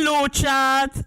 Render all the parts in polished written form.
Hello, chat!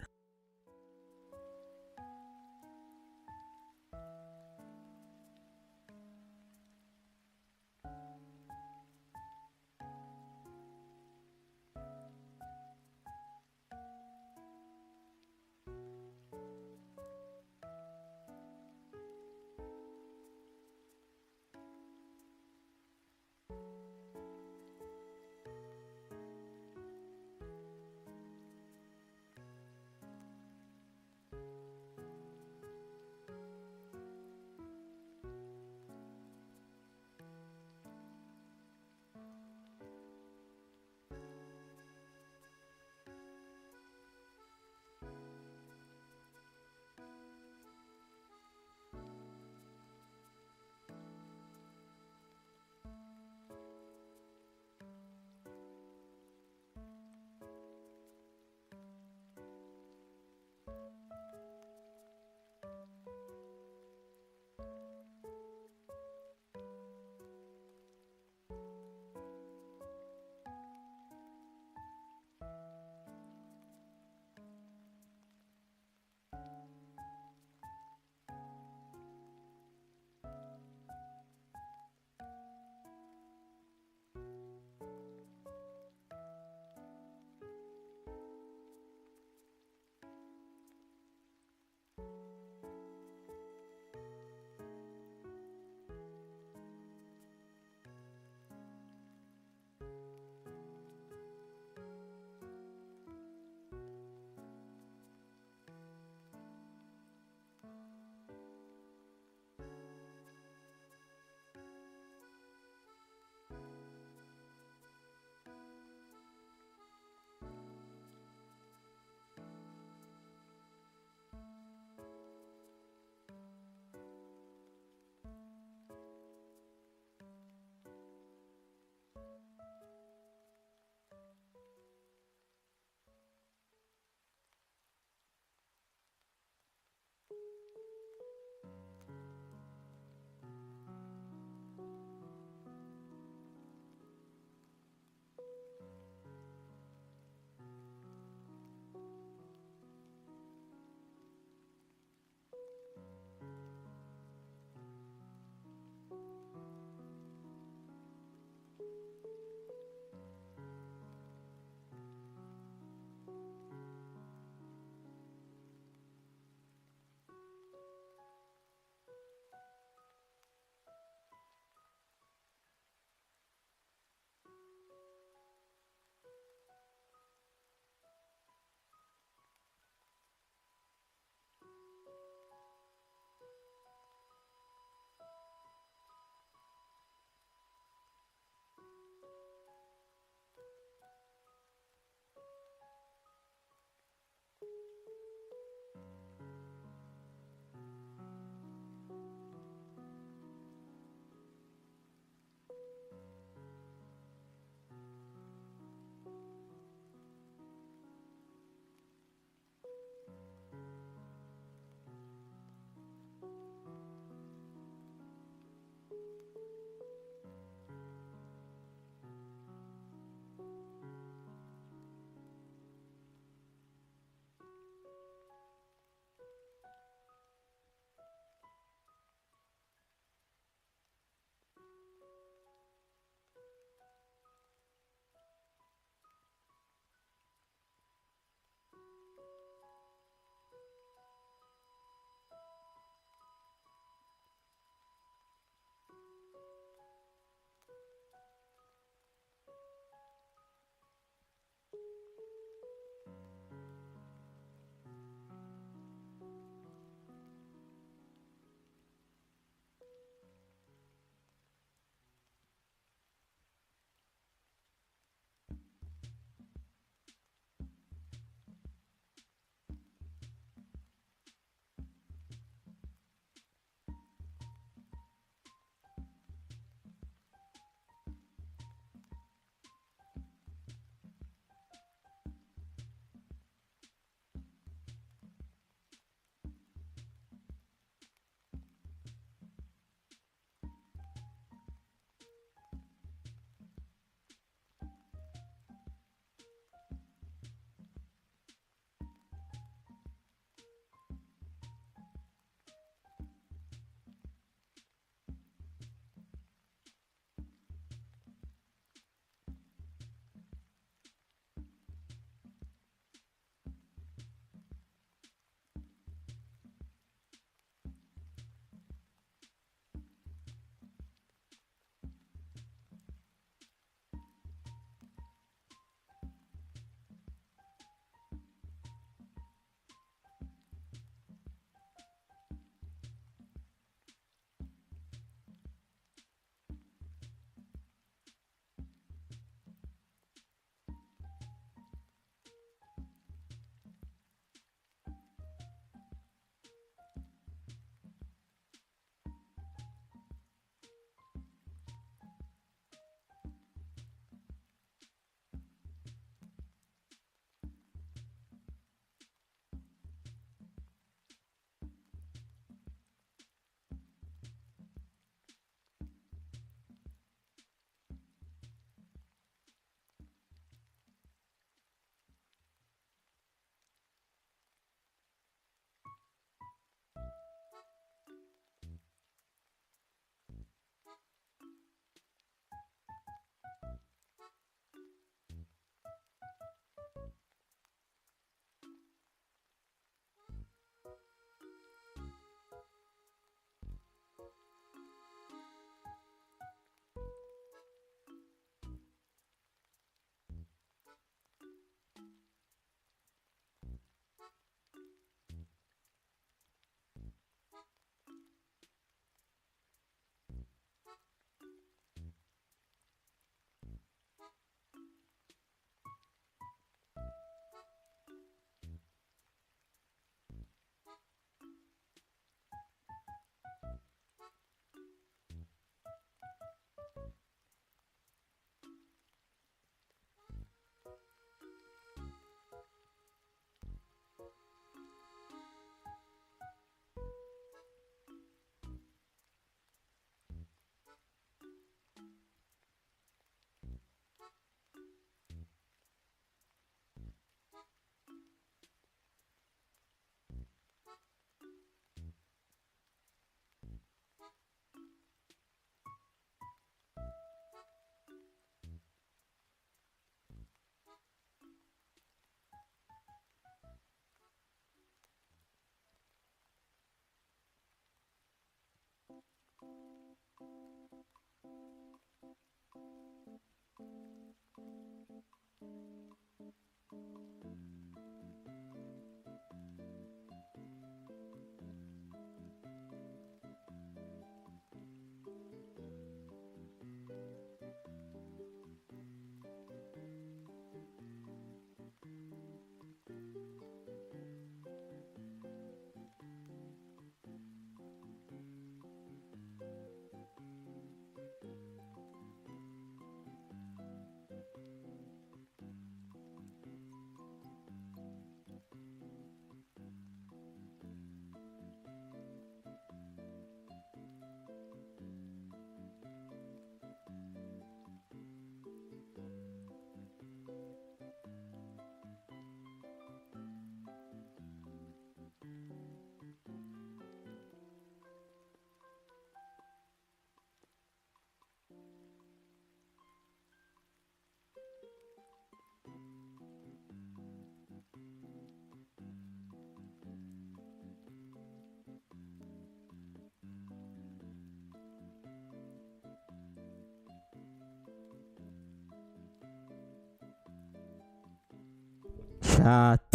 Chat.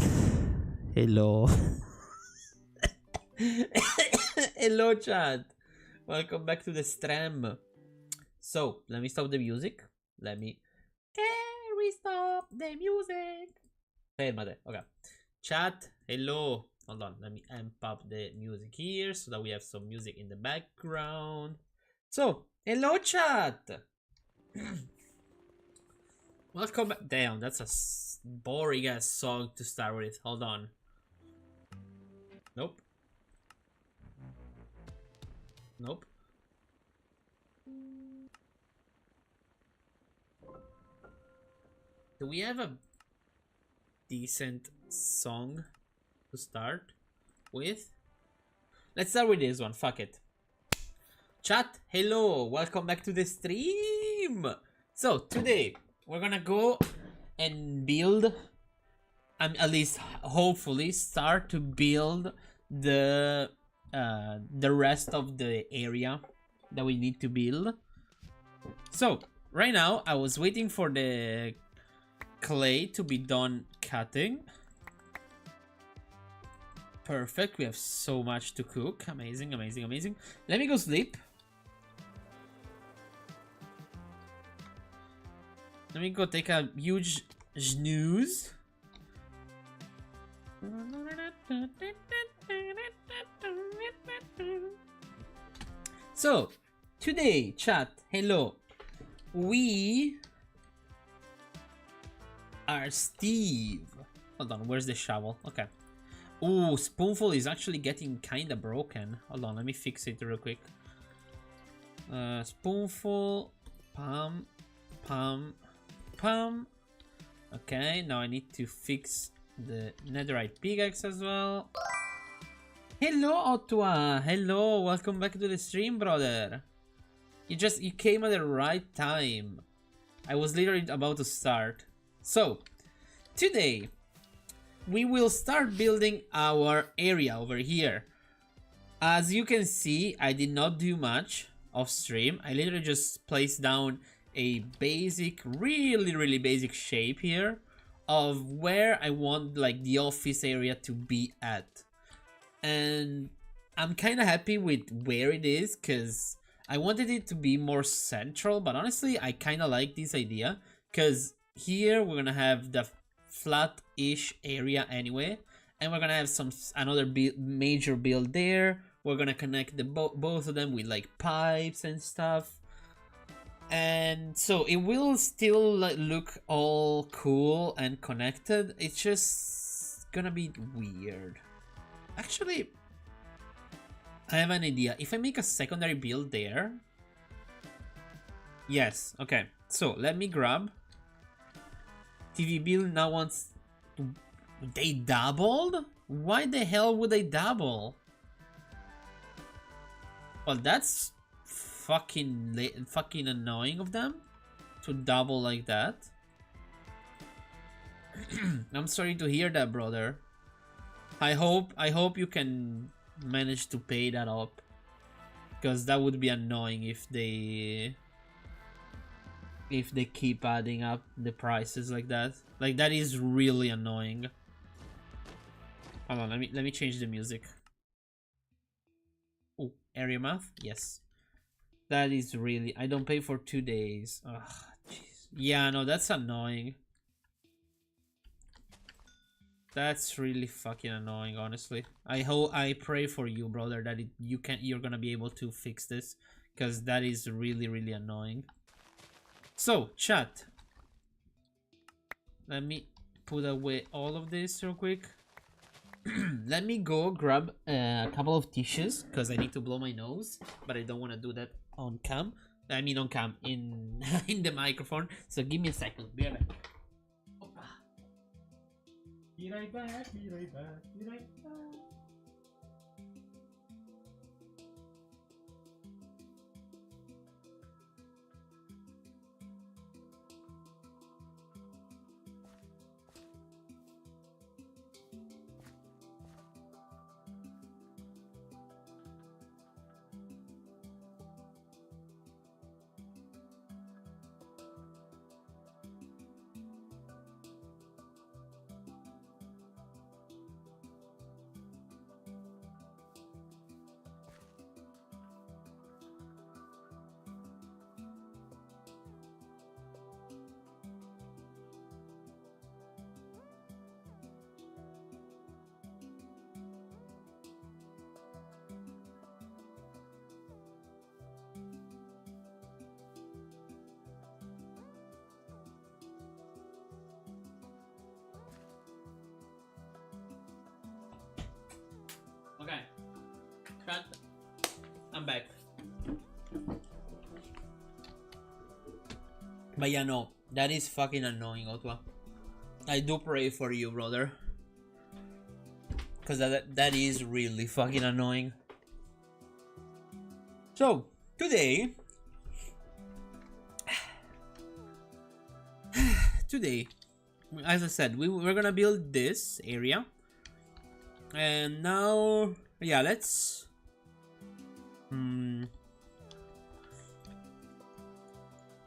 Hello. Hello, chat. Welcome back to the stream. So, let me stop the music. Can we stop the music? Fermate. Okay. Chat. Hello. Hold on. Let me amp up the music here so that we have some music in the background. So, hello, chat. Welcome back. Damn, that's a boring ass song to start with. Hold on. Nope. Nope. Do we have a decent song to start with? Let's start with this one. Fuck it. Chat, hello. Welcome back to the stream. So, today, we're gonna go and build, at least hopefully start to build the rest of the area that we need to build. So right now I was waiting for the clay to be done cutting. Perfect, we have so much to cook. Amazing, amazing, amazing. Let me go sleep. Let me go take a huge snooze. So, today, chat, hello. We are Steve. Hold on, where's the shovel? Okay. Ooh, spoonful is actually getting kinda broken. Hold on, let me fix it real quick. Spoonful, pam, pam, pam. Okay, now I need to fix the netherite pickaxe as well. Hello, Ottawa. Hello, welcome back to the stream, brother. You came at the right time. I was literally about to start. So, today we will start building our area over here. As you can see, I did not do much off stream. I literally just placed down a basic, really basic shape here of where I want like the office area to be at. And I'm kind of happy with where it is because I wanted it to be more central, but honestly I kind of like this idea because here we're gonna have the flat-ish area anyway, and we're gonna have another major build there. We're gonna connect the both of them with like pipes and stuff. And so it will still like, look all cool and connected. It's just gonna be weird. Actually, I have an idea. If I make a secondary build there... Yes, okay. So let me grab... TV build now wants... They doubled? Why the hell would they double? Well, that's fucking annoying of them to double like that. I'm sorry to hear that, brother. I hope you can manage to pay that up, because that would be annoying if they keep adding up the prices like that. Like that is really annoying. Hold on, let me change the music. Oh, area math? Yes. That is really... I don't pay for 2 days. Ugh, jeez. Yeah, no, that's annoying. That's really fucking annoying, honestly. I pray for you, brother, that you're gonna be able to fix this, because that is really annoying. So, chat. Let me put away all of this real quick. Let me go grab a couple of tissues because I need to blow my nose, but I don't want to do that on cam. I mean on cam, in in the microphone. So give me a second. Be right back. Opa. Be right back. Be right back. Be right back. Cut. I'm back. But yeah, no, that is fucking annoying, Otwa. I do pray for you, brother. Because that is really fucking annoying. So, today... today, as I said, we're gonna build this area. And now... yeah, let's...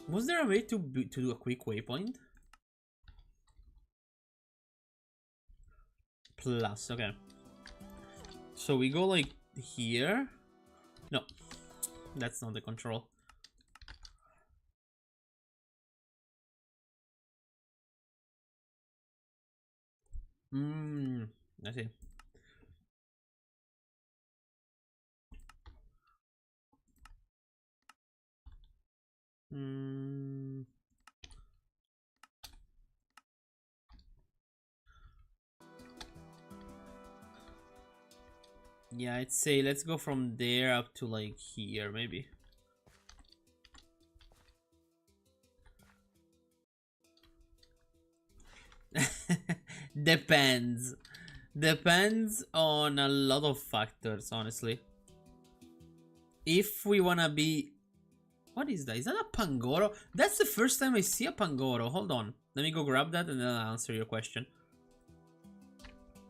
was there a way to do a quick waypoint? Plus, okay. So we go like here. No, that's not the control. I see. Yeah, I'd say let's go from there up to like here, maybe. Depends. Depends on a lot of factors, honestly. If we wanna be... what is that? Is that a Pangoro? That's the first time I see a Pangoro. Hold on. Let me go grab that and then I'll answer your question.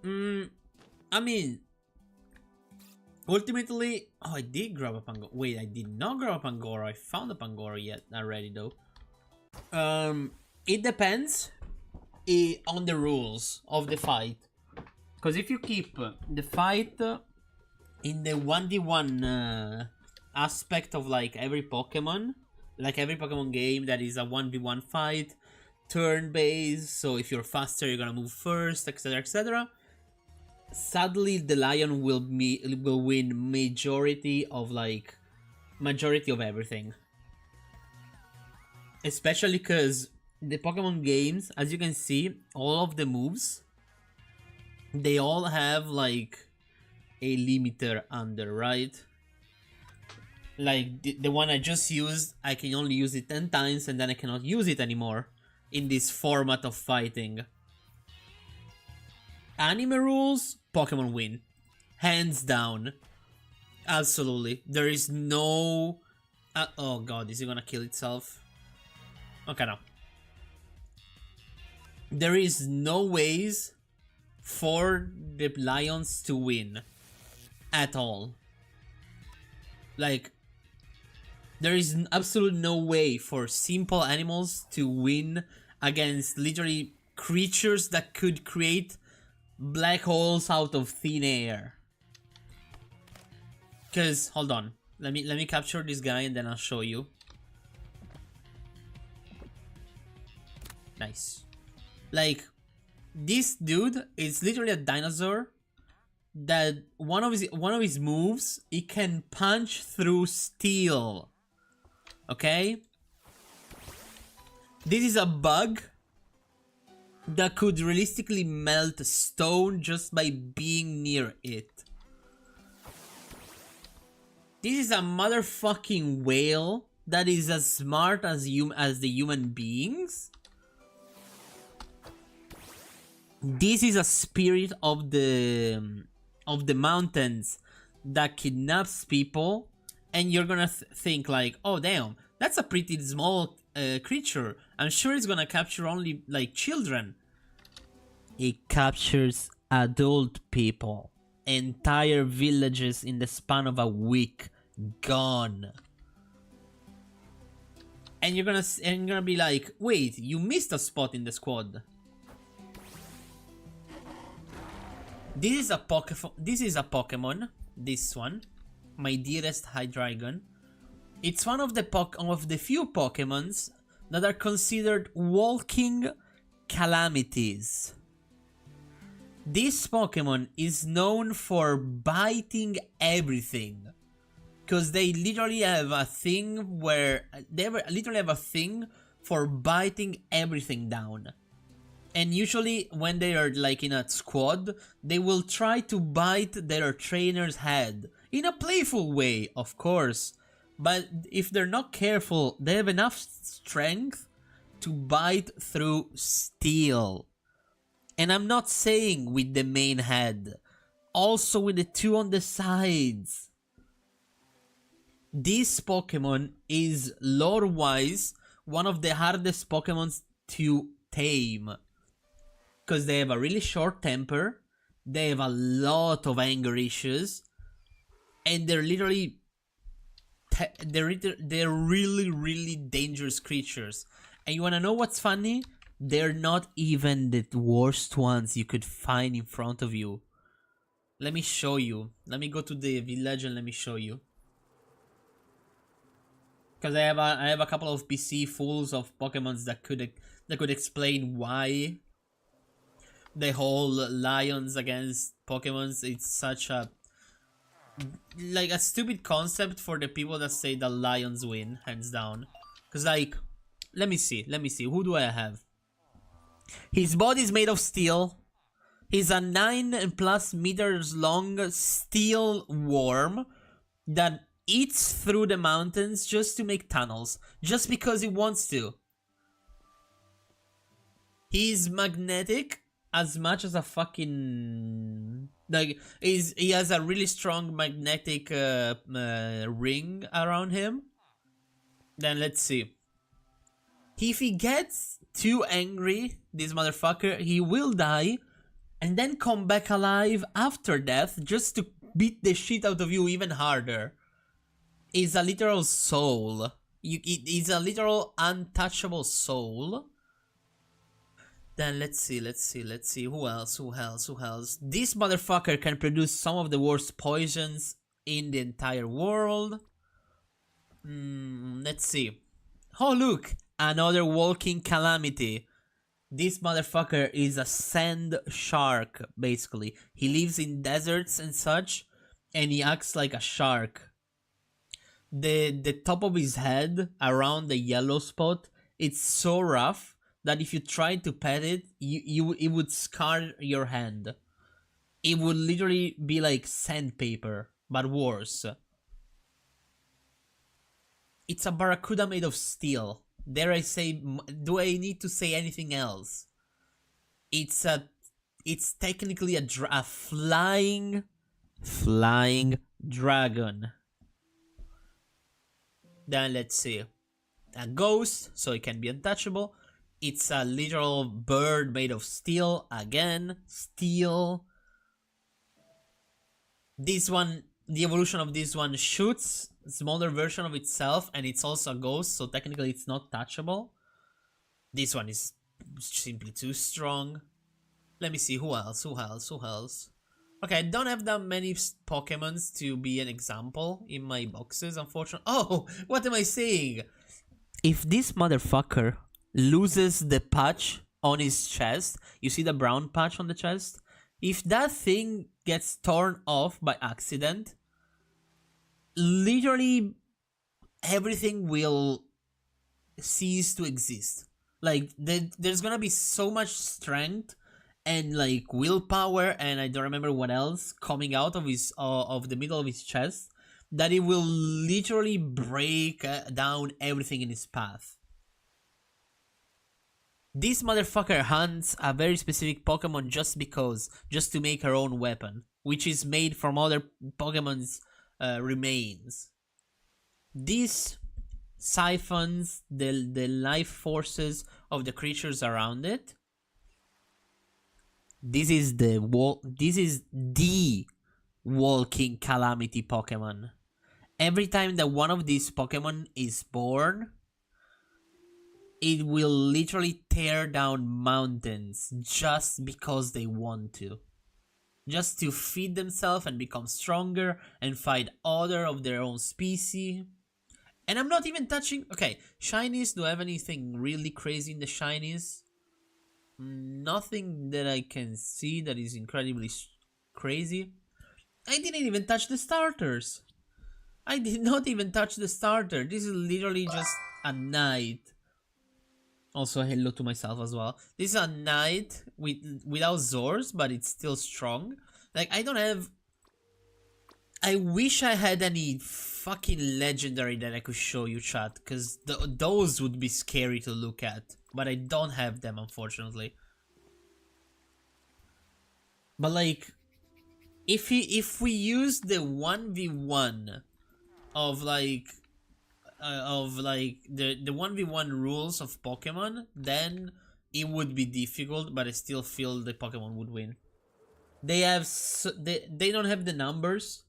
I mean... ultimately... oh, I did grab a Pangoro. Wait, I did not grab a Pangoro. I found a Pangoro yet already, though. It depends on the rules of the fight. Because if you keep the fight in the 1v1 aspect of like every Pokemon game that is a 1v1 fight, turn-based, so if you're faster you're gonna move first, etc, etc. Sadly, the Lion will win majority of everything. Especially because the Pokemon games, as you can see, all of the moves, they all have like a limiter under, right? Like the one I just used, I can only use it 10 times and then I cannot use it anymore in this format of fighting. Anime rules, Pokemon win. Hands down. Absolutely. There is no... oh god, is it gonna kill itself? Okay, no. There is no ways for the Lions to win. At all. Like, there is absolutely no way for simple animals to win against literally creatures that could create black holes out of thin air. Cause hold on, let me capture this guy and then I'll show you. Nice. Like, this dude is literally a dinosaur that one of his moves, it can punch through steel. Okay? This is a bug that could realistically melt stone just by being near it. This is a motherfucking whale that is as smart as the human beings. This is a spirit of the mountains that kidnaps people, and you're gonna think like, oh damn, that's a pretty small creature. I'm sure it's gonna capture only like children. It captures adult people, entire villages in the span of a week, gone. And you're gonna be like, wait, you missed a spot in the squad. This is a Pokemon. This one, my dearest Hydreigon. It's one of the few Pokemons that are considered walking calamities. This Pokemon is known for biting everything, because they literally have a thing for biting everything down. And usually when they are like in a squad, they will try to bite their trainer's head. In a playful way, of course. But if they're not careful, they have enough strength to bite through steel. And I'm not saying with the main head. Also with the two on the sides. This Pokemon is lore-wise one of the hardest Pokemons to tame. Because they have a really short temper. They have a lot of anger issues. And they're literally... They're really, really dangerous creatures. And you wanna know what's funny? They're not even the worst ones you could find in front of you. Let me show you. Let me go to the village and let me show you. Because I have a couple of PC fulls of Pokemons that could explain why the whole lions against Pokemons, it's such a like a stupid concept for the people that say the lions win, hands down. Because like, let me see, who do I have? His body is made of steel. He's a 9+ meters long steel worm that eats through the mountains just to make tunnels, just because he wants to. He's magnetic as much as a fucking... Like, he has a really strong magnetic ring around him. Then let's see. If he gets too angry, this motherfucker, he will die and then come back alive after death just to beat the shit out of you even harder. He's a literal soul. He's a literal untouchable soul. Then let's see. Who else? This motherfucker can produce some of the worst poisons in the entire world. Let's see. Oh look, another walking calamity. This motherfucker is a sand shark, basically. He lives in deserts and such, and he acts like a shark. The top of his head, around the yellow spot, it's so rough that if you try to pet it, it would scar your hand. It would literally be like sandpaper, but worse. It's a barracuda made of steel. Dare I say, do I need to say anything else? It's technically a flying dragon. Then let's see. A ghost, so it can be untouchable. It's a literal bird made of steel. Again, steel. This one, the evolution of this one shoots a smaller version of itself, and it's also a ghost, so technically it's not touchable. This one is simply too strong. Let me see, who else? Okay, I don't have that many Pokemons to be an example in my boxes, unfortunately. Oh, what am I saying? If this motherfucker loses the patch on his chest, you see the brown patch on the chest? If that thing gets torn off by accident, literally everything will cease to exist. Like, there's gonna be so much strength and like willpower, and I don't remember what else, coming out of his of the middle of his chest, that it will literally break down everything in his path. This motherfucker hunts a very specific Pokemon just to make her own weapon, which is made from other Pokemon's remains. This siphons the life forces of the creatures around it. This is the walking calamity Pokemon. Every time that one of these Pokemon is born, it will literally tear down mountains just because they want to. Just to feed themselves and become stronger and fight other of their own species. And I'm not even touching... Okay, shinies, do I have anything really crazy in the shinies? Nothing that I can see that is incredibly crazy. I didn't even touch the starters. I did not even touch the starter. This is literally just a knight. Also, hello to myself as well. This is a knight without Zors, but it's still strong. Like, I I wish I had any fucking legendary that I could show you, chat, because those would be scary to look at. But I don't have them, unfortunately. But like, if we use the 1v1 of like the 1v1 rules of Pokemon, then it would be difficult, but I still feel the Pokemon would win. They have they don't have the numbers,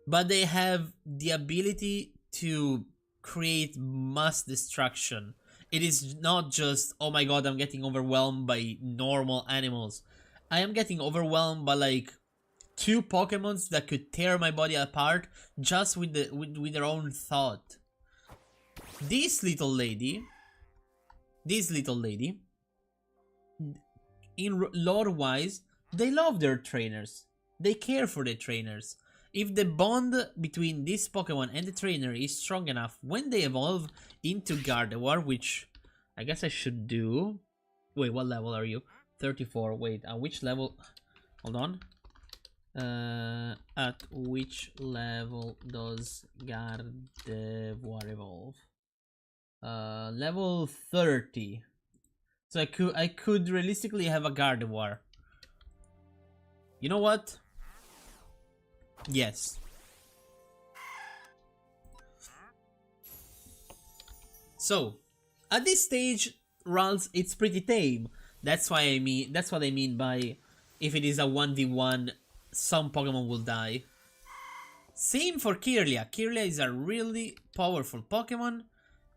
but they have the ability to create mass destruction. It is not just, oh my god, I'm getting overwhelmed by normal animals. I am getting overwhelmed by like 2 Pokemons that could tear my body apart just with their own thought. This little lady, in lore-wise, they love their trainers. They care for their trainers. If the bond between this Pokemon and the trainer is strong enough, when they evolve into Gardevoir, which I guess I should do. Wait, what level are you? 34. Wait, at which level? Hold on. At which level does Gardevoir evolve? Level 30. So I could realistically have a Gardevoir. You know what? Yes. So, at this stage, Ralts, it's pretty tame. That's what I mean by if it is a 1v1, some Pokemon will die. Same for Kirlia. Kirlia is a really powerful Pokemon.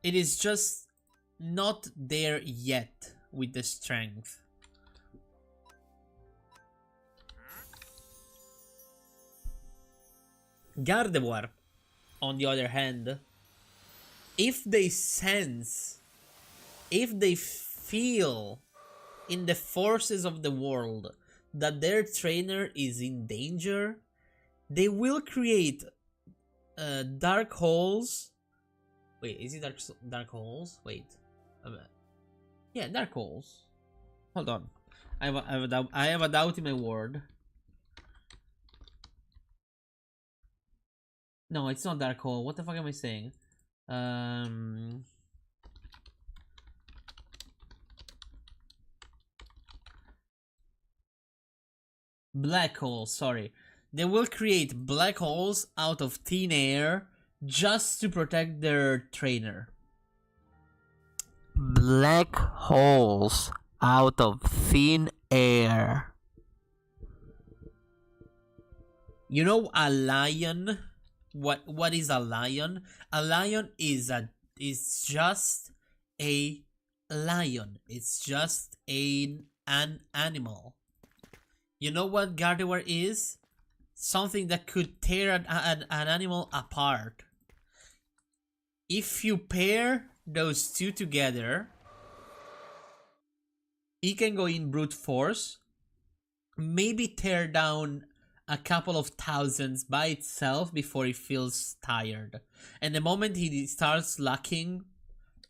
It is just not there yet with the strength. Gardevoir, on the other hand, if they sense, if they feel in the forces of the world that their trainer is in danger, they will create dark holes. Wait, is it dark holes? Wait, yeah, dark holes. Hold on, I have a doubt in my word. No, it's not dark hole. What the fuck am I saying? Black holes, sorry. They will create black holes out of thin air just to protect their trainer. Black holes out of thin air. You know a lion? What is a lion? A lion is just a lion. It's just an animal. You know what Gardevoir is? Something that could tear an animal apart. If you pair those two together, he can go in brute force, maybe tear down a couple of thousands by itself before he feels tired. And the moment he starts lacking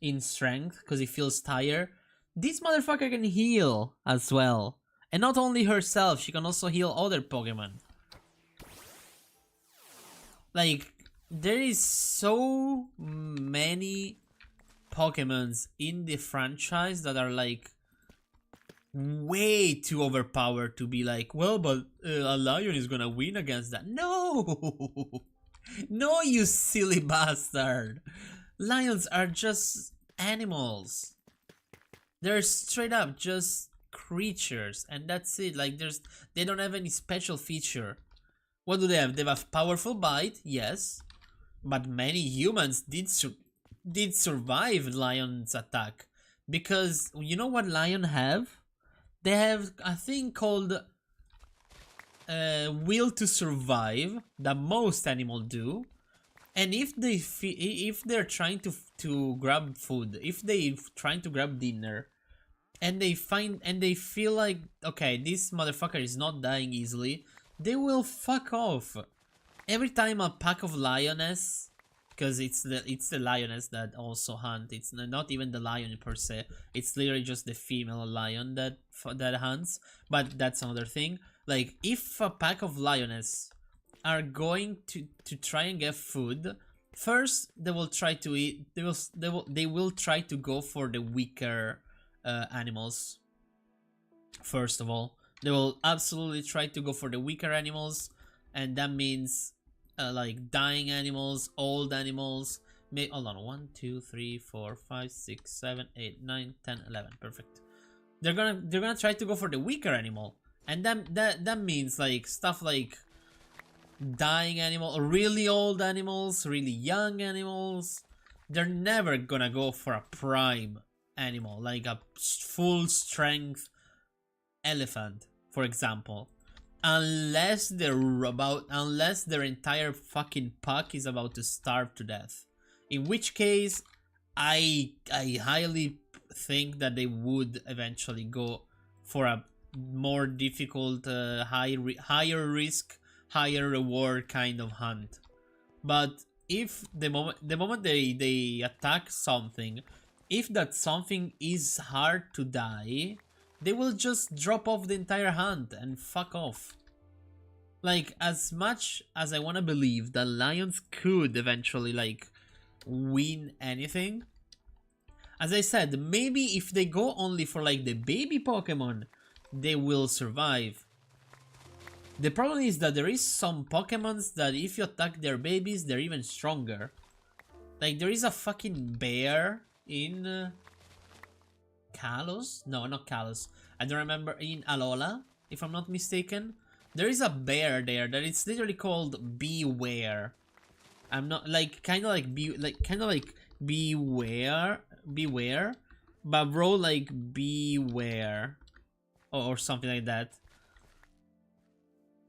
in strength because he feels tired, this motherfucker can heal as well. And not only herself, she can also heal other Pokemon. Like, there is so many Pokemons in the franchise that are like way too overpowered to be like, well, but a lion is gonna win against that. No! No, you silly bastard! Lions are just animals. They're straight up just creatures, and that's it. Like, they don't have any special feature. What do they have? They have a powerful bite, yes, but many humans did survive lion's attack, because you know what lion have? They have a thing called will to survive that most animals do, and if they're trying to grab food, if they trying to grab dinner, and they feel like, okay, this motherfucker is not dying easily, they will fuck off. Every time a pack of lioness, because it's the lioness that also hunt. It's not even the lion per se. It's literally just the female lion that hunts. But that's another thing. Like, if a pack of lioness are going to try and get food, first they will try to eat. They will try to go for the weaker animals. First of all, they will absolutely try to go for the weaker animals, and that means like dying animals, old animals. Hold on, 1, 2, 3, 4, 5, 6, 7, 8, 9, 10, 11. Perfect. They're gonna try to go for the weaker animal, and that means like stuff like dying animal, really old animals, really young animals. They're never gonna go for a prime animal, like a full strength elephant, for example, unless their entire fucking pack is about to starve to death. In which case, I highly think that they would eventually go for a more difficult, higher risk, higher reward kind of hunt. But if the moment they attack something, if that something is hard to die, they will just drop off the entire hunt and fuck off. Like, as much as I want to believe that lions could eventually like win anything, as I said, maybe if they go only for like the baby Pokemon, they will survive. The problem is that there is some Pokemons that if you attack their babies, they're even stronger. Like, there is a fucking bear in Kalos? No, not Kalos. I don't remember. In Alola, if I'm not mistaken. There is a bear there that it's literally called Beware. I'm not like kind of like beware, but bro, like beware or something like that.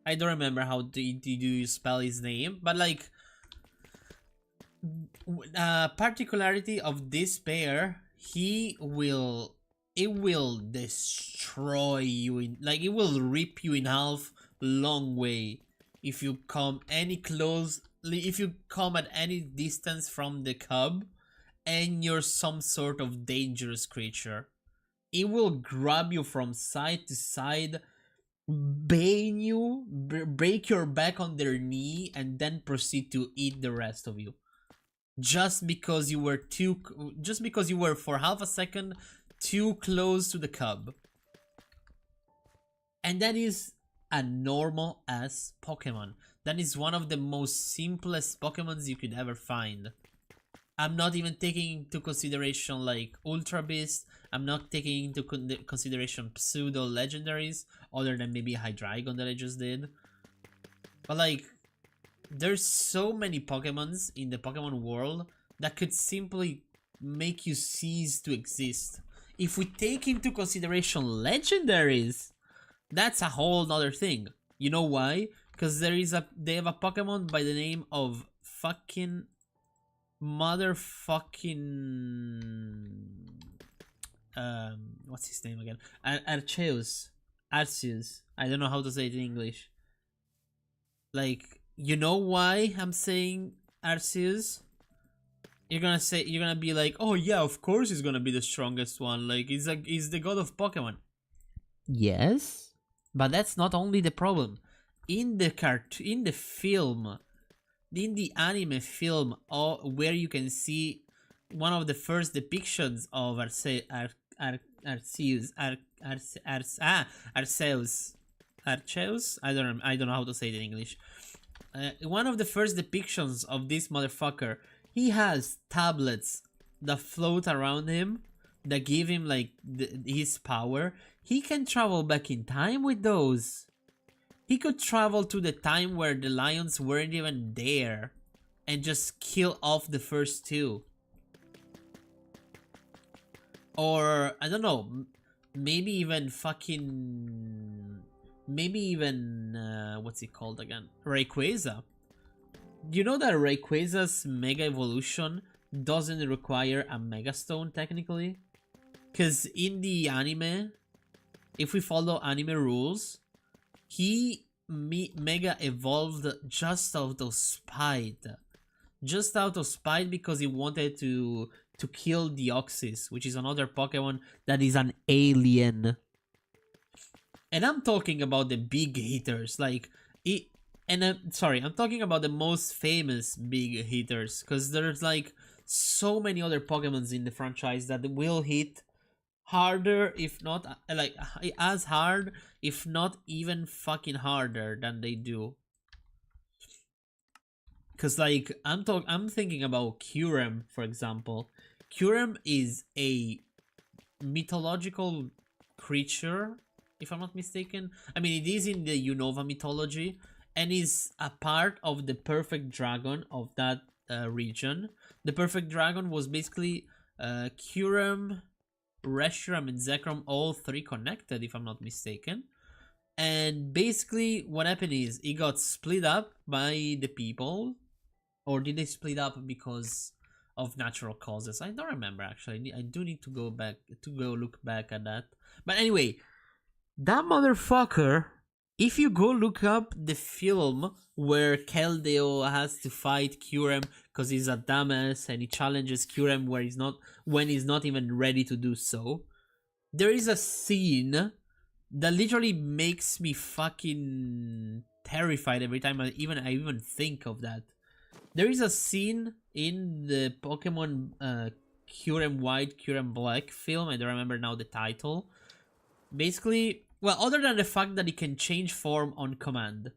I don't remember how do you spell his name, but like particularity of this bear, it will destroy you in, like, it will rip you in half long way if you come any close, if you come at any distance from the cub and you're some sort of dangerous creature. It will grab you from side to side, bane you, break your back on their knee, and then proceed to eat the rest of you. Just because you were for half a second too close to the cub. And that is a normal ass Pokemon. That is one of the most simplest Pokemons you could ever find. I'm not even taking into consideration like Ultra Beast. I'm not taking into consideration pseudo legendaries, other than maybe Hydreigon that I just did. But like, there's so many Pokemons in the Pokemon world that could simply make you cease to exist. If we take into consideration legendaries, that's a whole nother thing. You know why? Because they have a Pokemon by the name of fucking motherfucking what's his name again? Arceus. I don't know how to say it in English. Like, you know why I'm saying Arceus? You're gonna be like, oh yeah, of course he's gonna be the strongest one. Like, he's the god of Pokemon. Yes, but that's not only the problem. In the anime film, where you can see one of the first depictions of Arceus. I don't know how to say it in English. One of the first depictions of this motherfucker, he has tablets that float around him that give him like his power. He can travel back in time with those. He could travel to the time where the lions weren't even there and just kill off the first two. Or, I don't know, maybe even what's it called again? Rayquaza. You know that Rayquaza's Mega Evolution doesn't require a Mega Stone technically? Because in the anime, if we follow anime rules, he Mega evolved just out of spite. Just out of spite because he wanted to kill Deoxys, which is another Pokemon that is an alien. And I'm talking about the big hitters, like And sorry, I'm talking about the most famous big hitters, because there's like so many other Pokemons in the franchise that will hit harder, if not like as hard, if not even fucking harder than they do. Cause like I'm thinking about Kyurem, for example. Kyurem is a mythological creature, if I'm not mistaken. I mean, it is in the Unova mythology, and is a part of the perfect dragon of that region. The perfect dragon was basically Kyurem, Reshiram, and Zekrom, all three connected, if I'm not mistaken. And basically, what happened is it got split up by the people, or did they split up because of natural causes? I don't remember actually. I do need to go look back at that. But anyway, that motherfucker. If you go look up the film where Keldeo has to fight Kyurem because he's a dumbass and he challenges Kyurem when he's not even ready to do so, there is a scene that literally makes me fucking terrified every time I even think of that. There is a scene in the Pokemon Kyurem White, Kyurem Black film. I don't remember now the title. Basically, well, other than the fact that he can change form on command.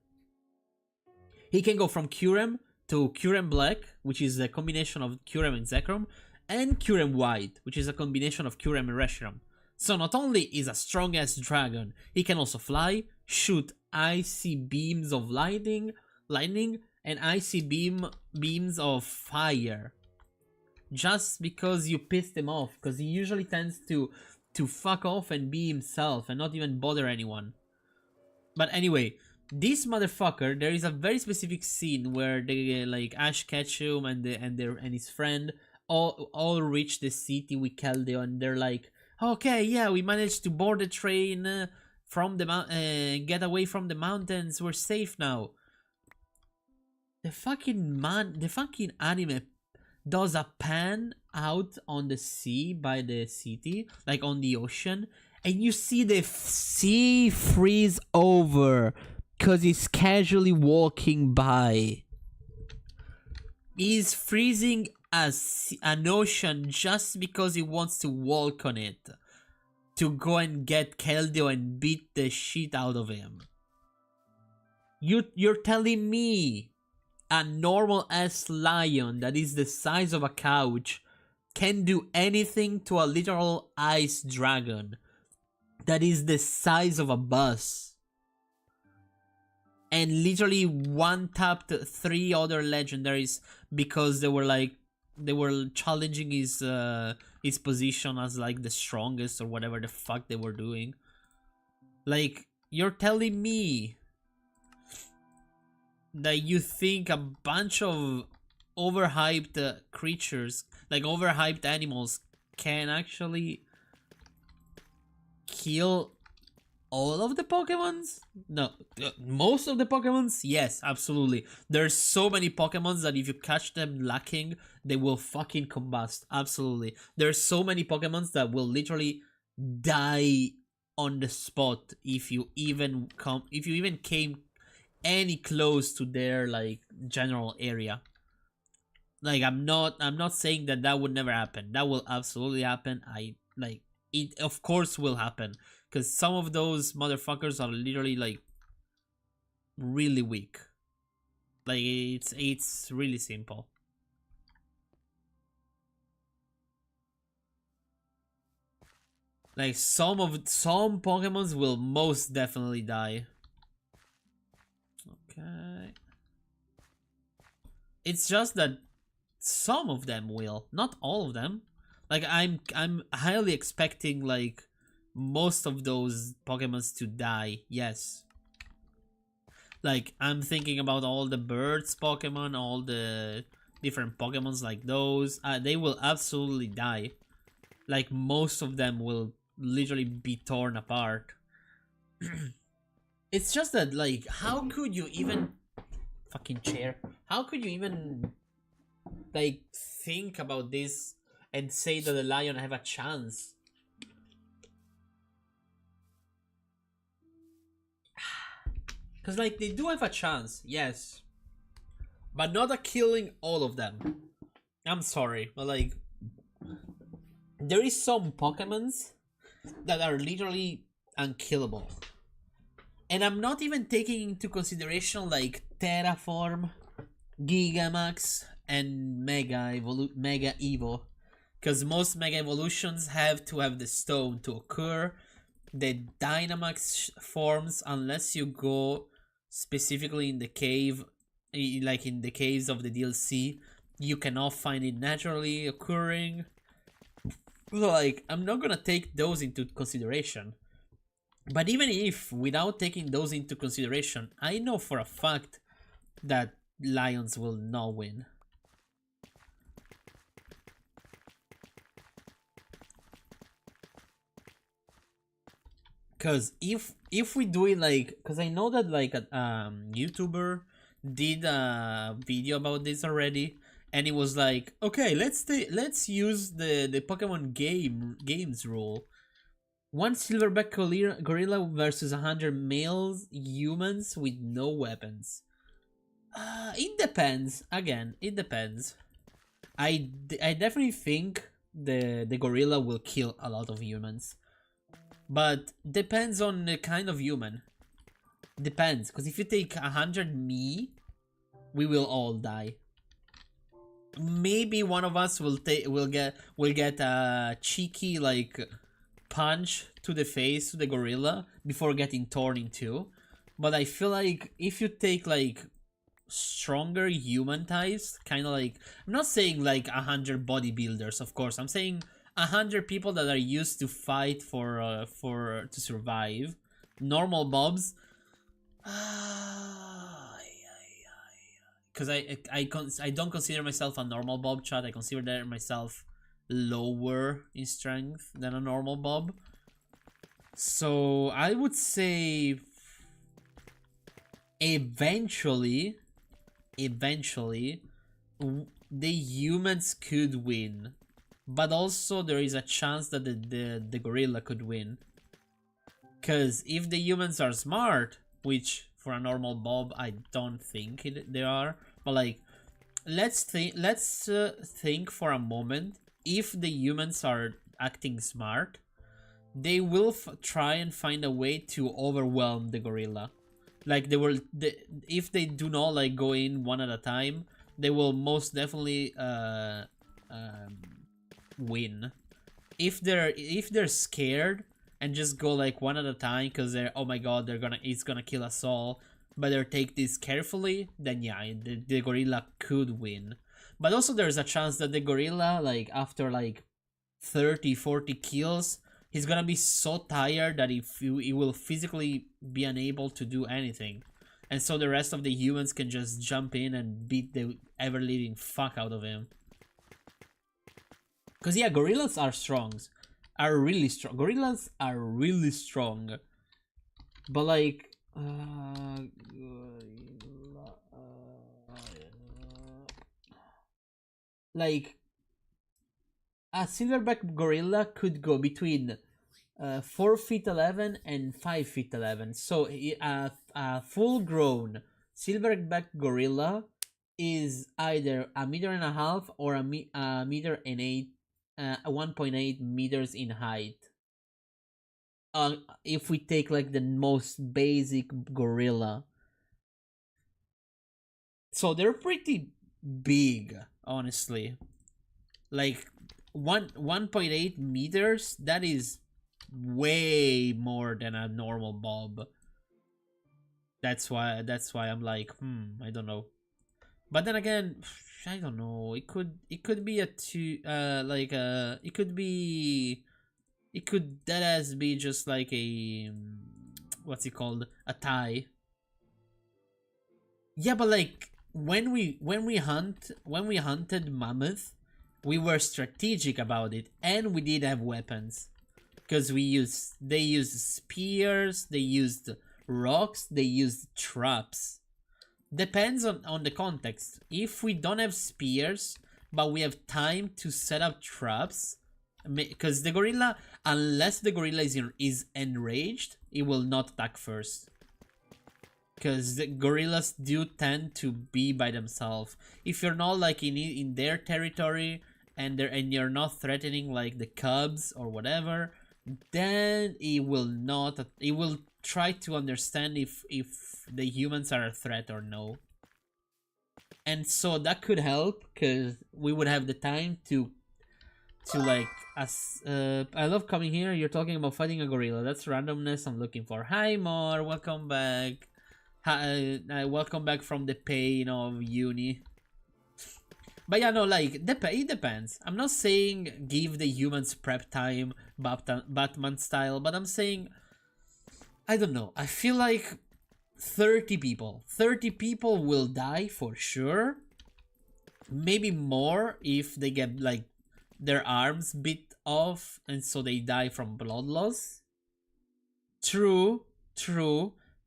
He can go from Kyurem to Kyurem Black, which is a combination of Kyurem and Zekrom, and Kyurem White, which is a combination of Kyurem and Reshiram. So not only is a strong-ass dragon, he can also fly, shoot icy beams of lightning, and icy beams of fire. Just because you pissed him off, because he usually tends to fuck off and be himself and not even bother anyone. But anyway, this motherfucker, there is a very specific scene where they like Ash Ketchum and his friend all reach the city with Keldeo, and they're like, okay, yeah, we managed to board the train from the get away from the mountains. We're safe now. The fucking anime does a pan out on the sea by the city, like on the ocean, and you see the sea freeze over because he's casually walking by. He's freezing an ocean just because he wants to walk on it, to go and get Keldeo and beat the shit out of him. You're telling me a normal ass lion that is the size of a couch can do anything to a literal ice dragon that is the size of a bus, and literally one tapped 3 other legendaries because they were challenging his position as like the strongest or whatever the fuck they were doing. Like, you're telling me that you think a bunch of overhyped creatures, like overhyped animals, can actually kill all of the Pokemons? No, most of the Pokemons? Yes, absolutely. There's so many Pokemons that if you catch them lacking, they will fucking combust. Absolutely. There's so many Pokemons that will literally die on the spot if you even came any close to their like general area. Like, I'm not saying that would never happen. That will absolutely happen. It of course will happen, because some of those motherfuckers are literally like really weak. Like, it's really simple. Like, some Pokemons will most definitely die. Okay. It's just that some of them will, not all of them. Like, I'm highly expecting like most of those Pokemons to die. Yes. Like, I'm thinking about all the birds Pokemon, all the different Pokemons like those. They will absolutely die. Like, most of them will literally be torn apart. It's just that, like, how could you even... Fucking chair. How could you even, like, think about this and say that the lion have a chance? Because, like, they do have a chance, yes. But not a killing all of them. I'm sorry, but, like, there is some Pokemons that are literally unkillable. And I'm not even taking into consideration, like, Terraform, Gigamax, and Mega Evo. Because most Mega Evolutions have to have the stone to occur. The Dynamax forms, unless you go specifically in the cave, like in the caves of the DLC, you cannot find it naturally occurring. So, like, I'm not gonna take those into consideration. But even if, without taking those into consideration, I know for a fact that Lions will not win. Cause if we do it like, cause I know that like a YouTuber did a video about this already, and it was like, okay, let's use the Pokemon games rule. One silverback gorilla versus 100 male humans with no weapons. It depends. Again, it depends. I definitely think the gorilla will kill a lot of humans. But depends on the kind of human. Depends, because if you take 100 me, we will all die. Maybe one of us will get a cheeky like punch to the face to the gorilla before getting torn in two. But I feel like if you take like stronger human types, kind of like, I'm not saying like 100 bodybuilders, of course. I'm saying 100 people that are used to fight for to survive. Normal mobs. Because I don't consider myself a normal bob, chat. I consider myself lower in strength than a normal bob. So I would say eventually the humans could win, but also there is a chance that the gorilla could win, because if the humans are smart, which for a normal bob I don't think they are, but like let's think for a moment, if the humans are acting smart, they will try and find a way to overwhelm the gorilla. Like if they do not like go in one at a time, they will most definitely win. If they're scared and just go like one at a time because they're, oh my god, it's gonna kill us all, but they take this carefully, then yeah, the gorilla could win. But also there's a chance that the gorilla, like after like 30-40 kills, he's gonna be so tired that he will physically be unable to do anything. And so the rest of the humans can just jump in and beat the ever-living fuck out of him. Because yeah, gorillas are strong. Are really strong. Gorillas are really strong. But like... like... a silverback gorilla could go between 4 feet 11 and 5 feet 11. So a full-grown silverback gorilla is either a meter and a half or a meter and 1.8 meters in height. If we take like the most basic gorilla, so they're pretty big, honestly. Like 1.8 meters, that is way more than a normal bob. That's why I'm like, I don't know. But then again, I don't know. It could be a two it could that as be just like a what's it called, a tie. Yeah, but like when we hunted mammoth, we were strategic about it, and we did have weapons, because they used spears, they used rocks, they used traps. Depends on the context. If we don't have spears but we have time to set up traps, because the gorilla, unless the gorilla is enraged, it will not attack first. because the gorillas do tend to be by themselves. If you're not like in their territory and you're not threatening like the cubs or whatever, then it will try to understand if the humans are a threat or no. And so that could help because we would have the time to like I love coming here. You're talking about fighting a gorilla. That's randomness I'm looking for. Hi Mar, welcome back. Hi, welcome back from the pain of uni. But yeah, no, like it depends. I'm not saying give the humans prep time Batman style, but I'm saying I don't know. I feel like 30 people will die for sure. Maybe more if they get like their arms bit off and so they die from blood loss. True,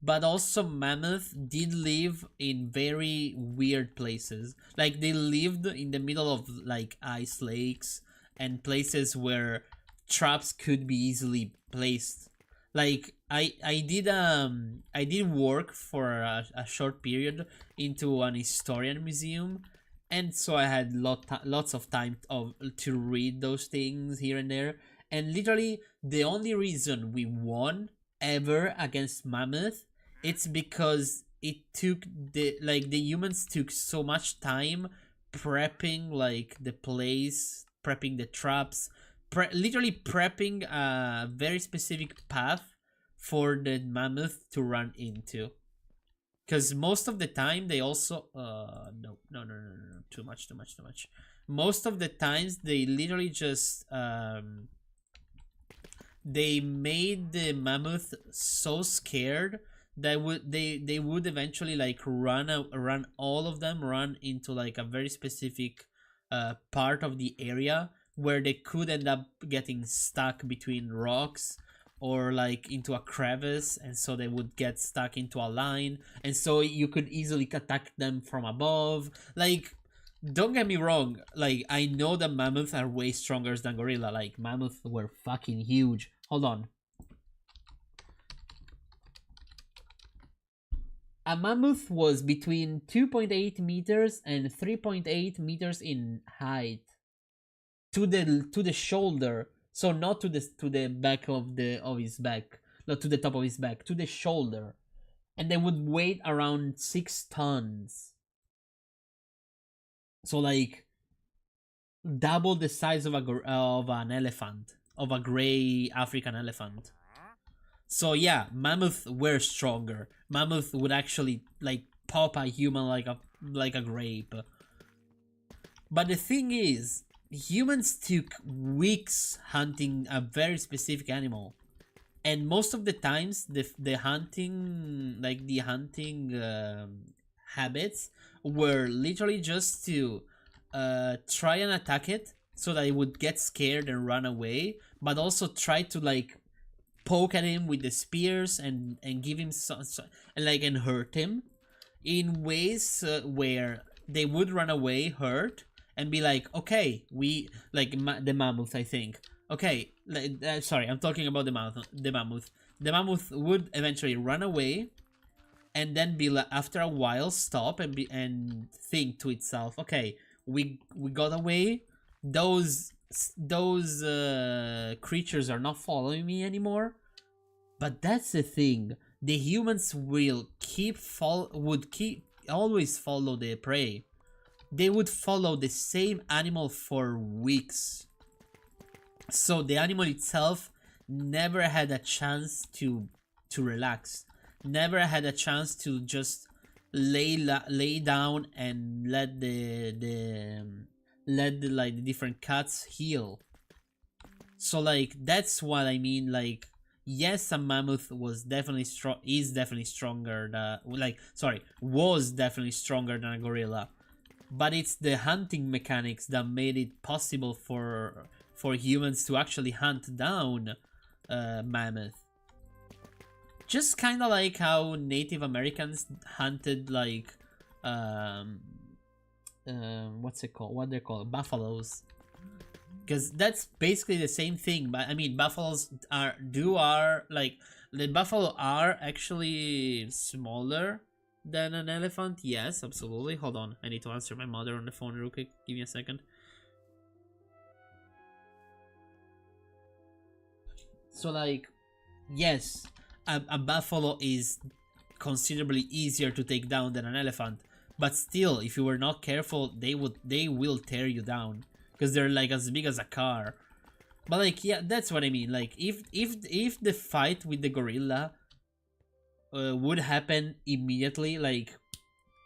but also mammoth did live in very weird places. Like they lived in the middle of like ice lakes and places where traps could be easily placed. Like I did work for a short period into an historian museum, and so I had lots of time to read those things here and there. And literally, the only reason we won ever against mammoth, it's because it took the humans took so much time prepping like the place, prepping the traps, literally prepping a very specific path for the mammoth to run into. Because most of the time they also no, too much. Most of the times they literally just they made the mammoth so scared that they would eventually like run all of them run into like a very specific part of the area where they could end up getting stuck between rocks or like into a crevice, and so they would get stuck into a line, and so you could easily attack them from above. Like, don't get me wrong, like I know that mammoths are way stronger than gorilla. Like mammoths were fucking huge. Hold on. A mammoth was between 2.8 meters and 3.8 meters in height to the shoulder. So not to the back of his back, not to the top of his back, to the shoulder, and they would weigh around 6 tons. So like double the size of an elephant, of a gray African elephant. So yeah, mammoths were stronger. Mammoth would actually like pop a human like a grape. But the thing is, humans took weeks hunting a very specific animal, and most of the times the hunting habits were literally just to try and attack it so that it would get scared and run away, but also try to like poke at him with the spears and give him and hurt him in ways where they would run away hurt and be like, okay, we like the mammoth, I think. Okay, sorry, I'm talking about the mammoth. The mammoth would eventually run away, and then be like, after a while, stop and think to itself, okay, we got away. Those creatures are not following me anymore. But that's the thing. The humans will always follow the prey. They would follow the same animal for weeks. So the animal itself never had a chance to relax. Never had a chance to just lay down and let the different cuts heal. So like that's what I mean. Like, yes, a mammoth was definitely was definitely stronger than a gorilla. But it's the hunting mechanics that made it possible for humans to actually hunt down mammoth. Just kind of like how Native Americans hunted like what's it called? What they're called? Buffaloes. because that's basically the same thing. But I mean, buffaloes are like, the buffalo are actually smaller than an elephant. Yes, absolutely. Hold on, I need to answer my mother on the phone real quick. Give me a second. So like, yes, a buffalo is considerably easier to take down than an elephant, but still, if you were not careful, they will tear you down because they're like as big as a car. But like, yeah, that's what I mean. Like, if the fight with the gorilla would happen immediately, like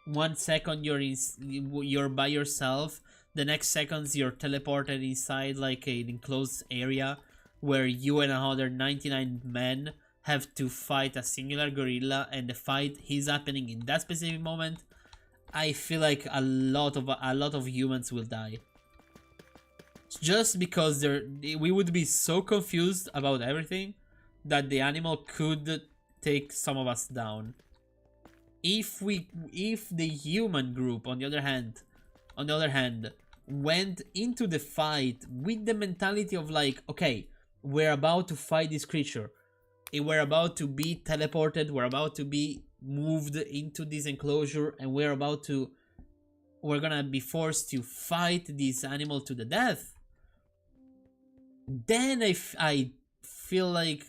1 second you're by yourself, the next seconds you're teleported inside like an enclosed area where you and another 99 men have to fight a singular gorilla, and the fight is happening in that specific moment, I feel like a lot of humans will die. Just because we would be so confused about everything that the animal could take some of us down. If the human group, on the other hand, went into the fight with the mentality of like, okay, we're about to fight this creature, we're about to be teleported, we're about to be moved into this enclosure, and we're gonna be forced to fight this animal to the death, then I feel like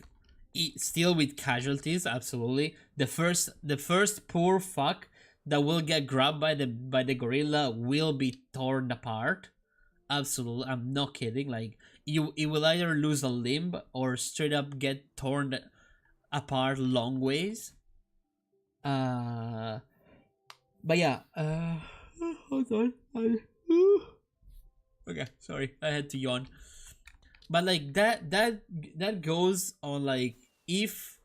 still with casualties, absolutely. The first poor fuck that will get grabbed by the gorilla will be torn apart. Absolutely, I'm not kidding. Like, it will either lose a limb or straight up get torn apart long ways. But yeah. Hold on. Okay, sorry, I had to yawn. But like that goes on, like, if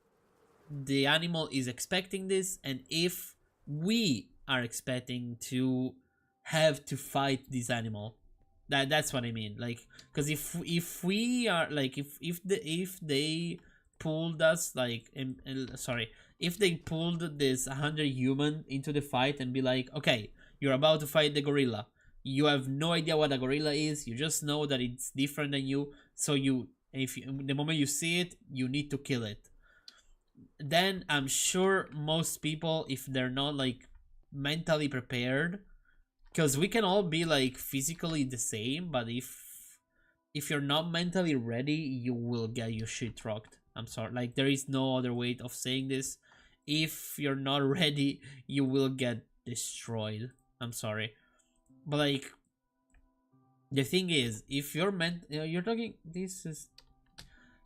the animal is expecting this, and if we are expecting to have to fight this animal. That's what I mean. Like, because if we are like, if they pulled us like, sorry, if they pulled this 100 human into the fight and be like, okay, you're about to fight the gorilla, you have no idea what a gorilla is, you just know that it's different than you, so the moment you see it, you need to kill it, then I'm sure most people, if they're not like mentally prepared, because we can all be like physically the same, but if you're not mentally ready, you will get your shit rocked. I'm sorry, like, there is no other way of saying this. If you're not ready, you will get destroyed. I'm sorry, but like, the thing is, if you're you're talking, this is,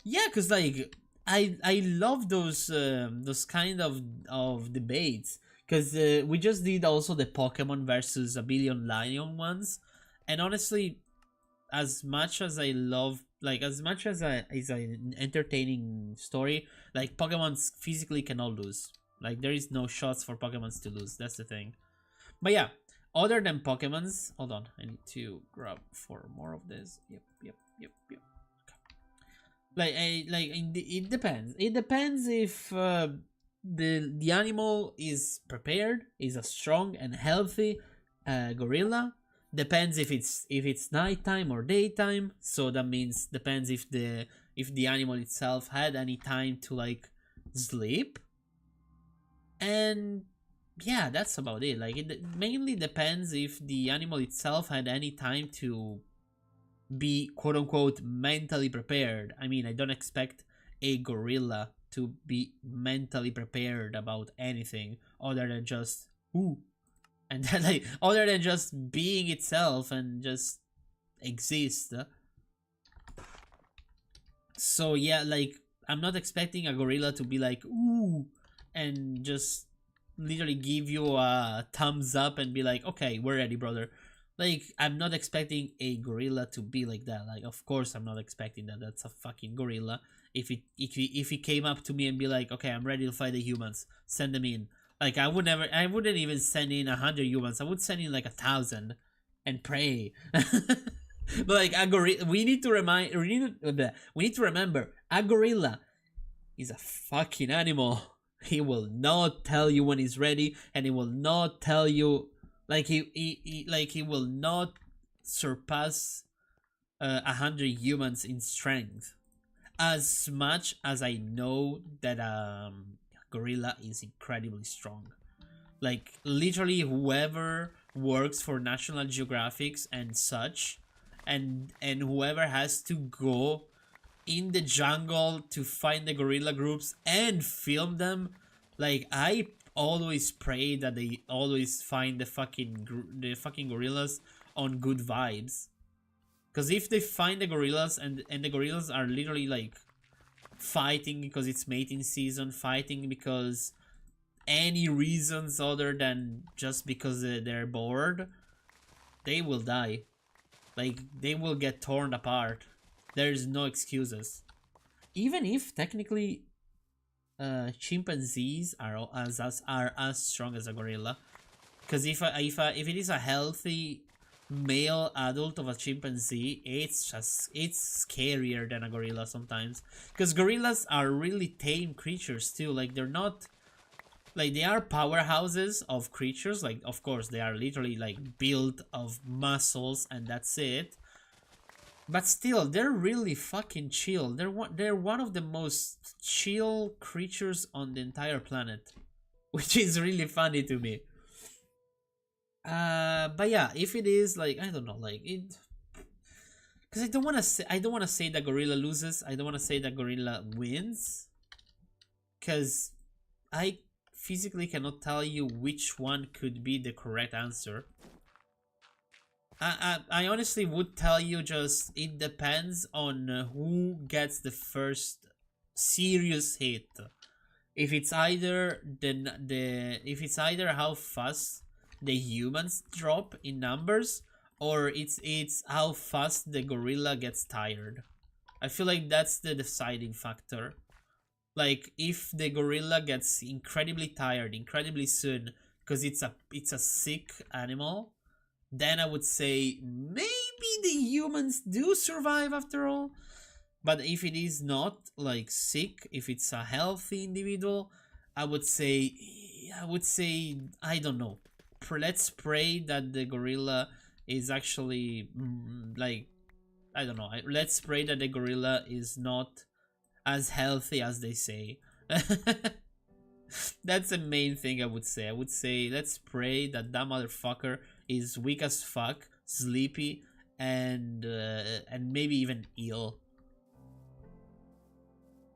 yeah, because like, I love those kind of debates, because we just did also the Pokemon versus a billion lion ones, and honestly, as much as I love, like, as much as is an entertaining story, like, Pokemons physically cannot lose. Like, there is no shots for Pokemons to lose. That's the thing. But yeah, other than Pokemons, hold on, I need to grab for more of this. Yep. Like, it depends. It depends if the animal is prepared, is a strong and healthy gorilla. Depends if it's nighttime or daytime. So that means depends if the animal itself had any time to like sleep. And yeah, that's about it. Like, it mainly depends if the animal itself had any time to be quote unquote mentally prepared. I mean, I don't expect a gorilla to be mentally prepared about anything other than just and then, like, other than just being itself and just exist. So yeah, like, I'm not expecting a gorilla to be like ooh and just literally give you a thumbs up and be like, okay, we're ready, brother. Like, I'm not expecting a gorilla to be like that. Like, of course I'm not expecting that. That's a fucking gorilla. If he came up to me and be like, okay, I'm ready to fight the humans, send them in. Like, I wouldn't even send in 100 humans. I would send in like 1,000 and pray. But like, a gorilla, we need to remember, a gorilla is a fucking animal. He will not tell you when he's ready, and he will not tell you, like, he will not surpass 100 humans in strength. As much as I know that gorilla is incredibly strong. Like literally whoever works for National Geographics and such, and whoever has to go in the jungle to find the gorilla groups and film them, like I always pray that they always find the fucking gorillas on good vibes. Because if they find the gorillas and the gorillas are literally like fighting because it's mating season, fighting because any reasons other than just because they're bored, they will die. Like, they will get torn apart. There's no excuses. Even if technically chimpanzees are as strong as a gorilla, because if it is a healthy male adult of a chimpanzee, it's scarier than a gorilla sometimes, because gorillas are really tame creatures too. Like, they're not like, they are powerhouses of creatures. Like, of course they are literally like built of muscles and that's it, but still they're really fucking chill. They're one of the most chill creatures on the entire planet, which is really funny to me. But yeah, if it is like, I don't know, like it, because I don't want to say that gorilla loses. I don't want to say that gorilla wins, because I physically cannot tell you which one could be the correct answer. I honestly would tell you just it depends on who gets the first serious hit. If it's either if it's either how fast the humans drop in numbers, or it's how fast the gorilla gets tired. I feel like that's the deciding factor. Like, if the gorilla gets incredibly tired incredibly soon because it's a sick animal, then I would say maybe the humans do survive after all. But if it is not like sick, if it's a healthy individual, I would say I don't know. Let's pray that the gorilla is actually like, I don't know. Let's pray that the gorilla is not as healthy as they say. That's the main thing I would say. I would say let's pray that motherfucker is weak as fuck, sleepy, and maybe even ill.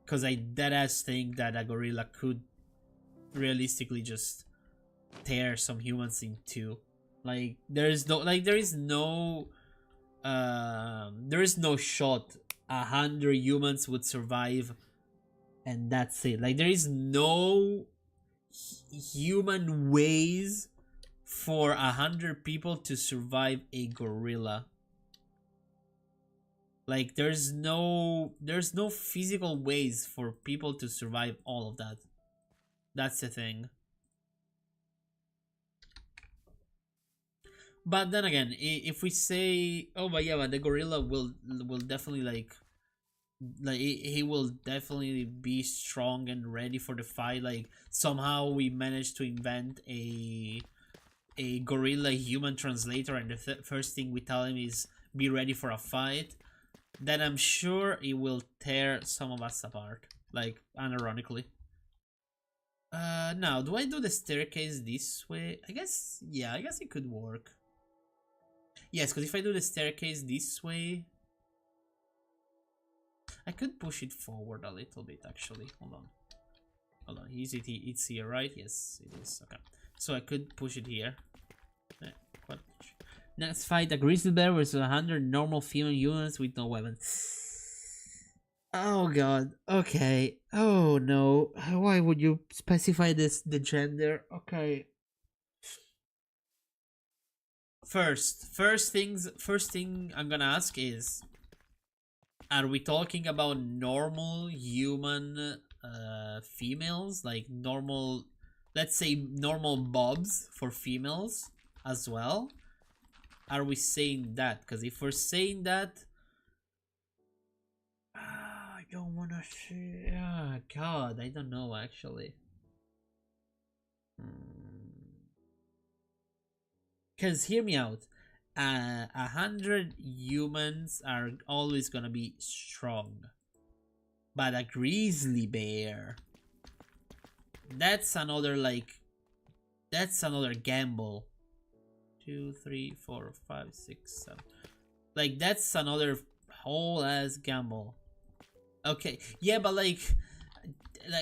Because I deadass think that a gorilla could realistically just tear some humans in two. Like, there is no shot 100 humans would survive and that's it. Like, there is no human ways for 100 people to survive a gorilla. Like, there's no physical ways for people to survive all of that. That's the thing. But then again, if we say, oh, but yeah, but the gorilla will definitely like he will definitely be strong and ready for the fight. Like, somehow we managed to invent a gorilla human translator, and the first thing we tell him is be ready for a fight, then I'm sure it will tear some of us apart, like, unironically. Now, do I do the staircase this way? I guess, yeah, I guess it could work. Yes, because if I do the staircase this way, I could push it forward a little bit, actually. Hold on. It's here, right? Yes, it is. Okay. So I could push it here. What? Next fight, a grizzly bear versus 100 normal female humans with no weapons. Oh god. Okay. Oh no. Why would you specify the gender? Okay. First thing I'm gonna ask is, are we talking about normal human females? Like normal, let's say normal bobs for females as well? Are we saying that? Because if we're saying that, I don't want to say. Oh, God, I don't know actually. Because hear me out. 100 humans are always gonna be strong, but a grizzly bear, that's another gamble. 2, 3, 4, 5, 6, 7. Like, that's another whole ass gamble. Okay, yeah, but like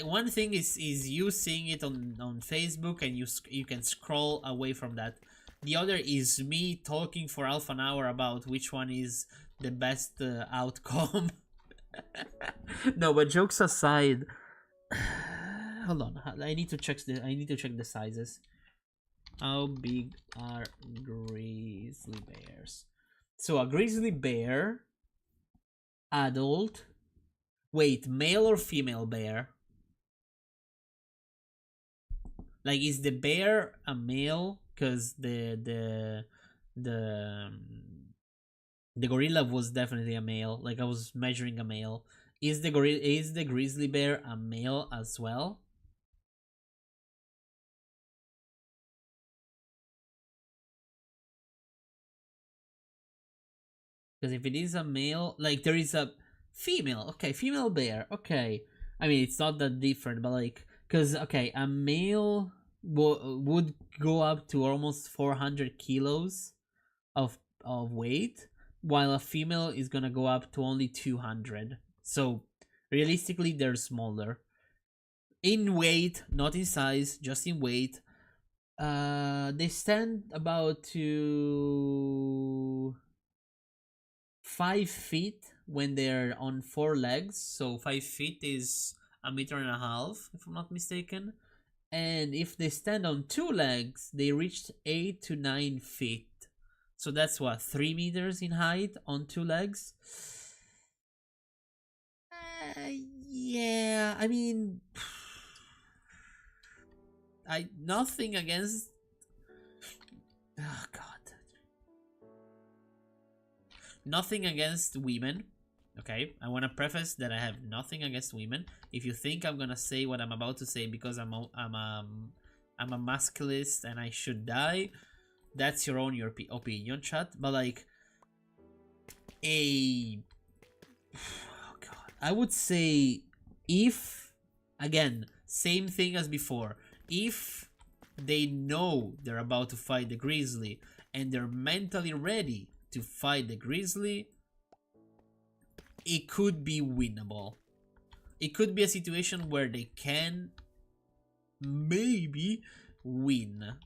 one thing is you seeing it on Facebook and you can scroll away from that. The other is me talking for half an hour about which one is the best outcome. No, but jokes aside, hold on. I need to check the sizes. How big are grizzly bears? So a grizzly bear, adult. Wait, male or female bear? Like, is the bear a male? Cause the gorilla was definitely a male. Like, I was measuring a male. Is the grizzly bear a male as well? Because if it is a male, like, there is a female. Okay, female bear. Okay, I mean, it's not that different, but like, because okay, a male would go up to almost 400 kilos of weight, while a female is gonna go up to only 200. So realistically, they're smaller in weight, not in size, just in weight. They stand about to 5 feet when they're on 4 legs. So 5 feet is a meter and a half, if I'm not mistaken. And if they stand on 2 legs, they reach 8 to 9 feet. So that's what, 3 meters in height on 2 legs. Yeah, I mean, nothing against. Oh God. Nothing against women. Okay, I want to preface that I have nothing against women. If you think I'm gonna say what I'm about to say because I'm a masculist and I should die, that's your own opinion, chat. But like, oh God, I would say, if, again, same thing as before, if they know they're about to fight the grizzly and they're mentally ready to fight the grizzly, it could be winnable. It could be a situation where they can maybe win.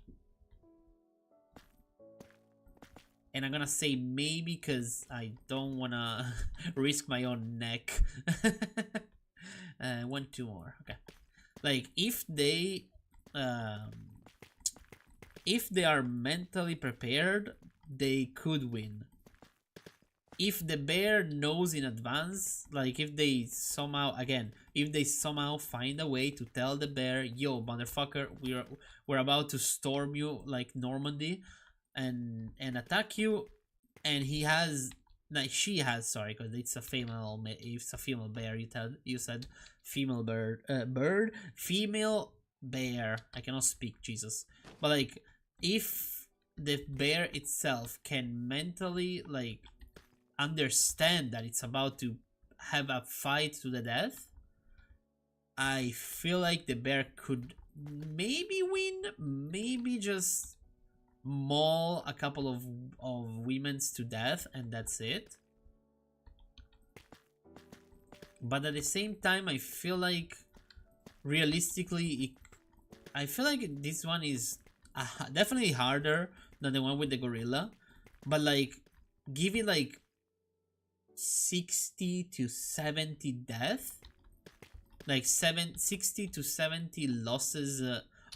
And I'm gonna say maybe because I don't wanna risk my own neck. 1, 2 more. Okay. Like, if they are mentally prepared, they could win. If the bear knows in advance, like, if they somehow find a way to tell the bear, yo, motherfucker, we're about to storm you like Normandy and attack you, and she has, sorry, because it's a female bear. You said female female bear. I cannot speak, Jesus. But like, if the bear itself can mentally like understand that it's about to have a fight to the death, I feel like the bear could maybe win, maybe just maul a couple of women's to death, and that's it. But at the same time, I feel like realistically, I feel like this one is definitely harder than the one with the gorilla, but like, give it like 60 to 70 death, like 60 to 70 losses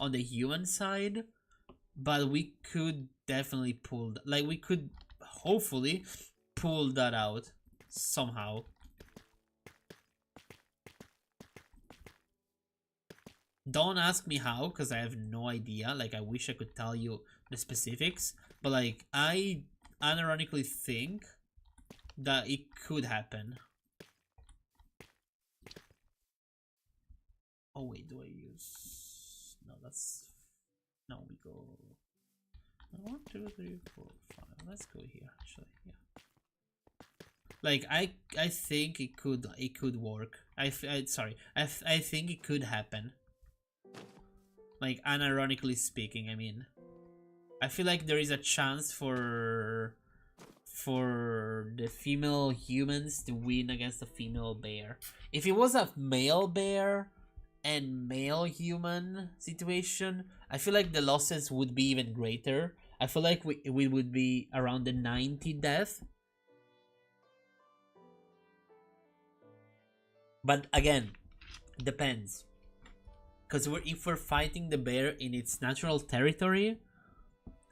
on the human side, but we could definitely we could hopefully pull that out somehow. Don't ask me how, because I have no idea. Like, I wish I could tell you the specifics, but like, I unironically think that it could happen. Oh wait, do I use? No, that's, no, we go 1, 2, 3, 4, 5. let's go here actually. Yeah. Like I think it could work. I think it could happen. Like unironically speaking, I mean, I feel like there is a chance for the female humans to win against the female bear. If it was a male bear and male human situation, I feel like the losses would be even greater. I feel like we would be around the 90 death. But again, depends. Because if we're fighting the bear in its natural territory,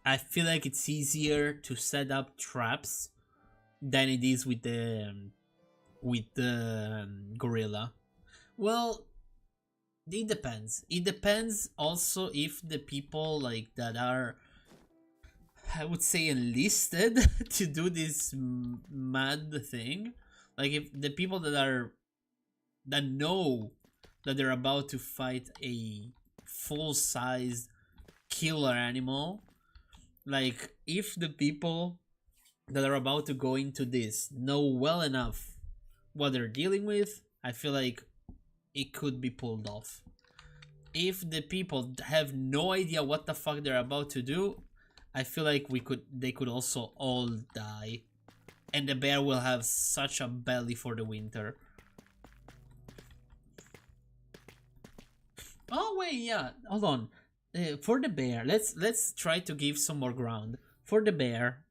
I feel like it's easier to set up traps than it is with the gorilla. Well, it depends. It depends also if the people like that are, I would say, enlisted to do this mad thing. Like if the people that know that they're about to fight a full-sized killer animal, like if the people that are about to go into this know well enough what they're dealing with, I feel like it could be pulled off. If the people have no idea what the fuck they're about to do, I feel like they could also all die, and the bear will have such a belly for the winter. Oh wait, yeah, hold on. For the bear, let's try to give some more ground. For the bear,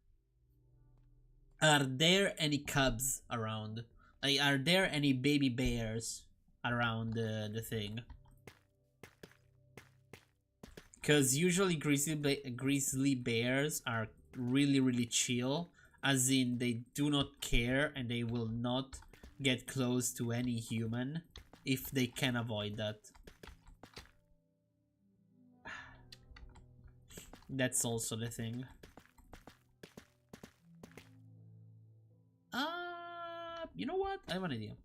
are there any cubs around? Like, are there any baby bears around the thing? Because usually grizzly bears are really chill, as in they do not care and they will not get close to any human if they can avoid that. That's also the thing. You know what? I have an idea.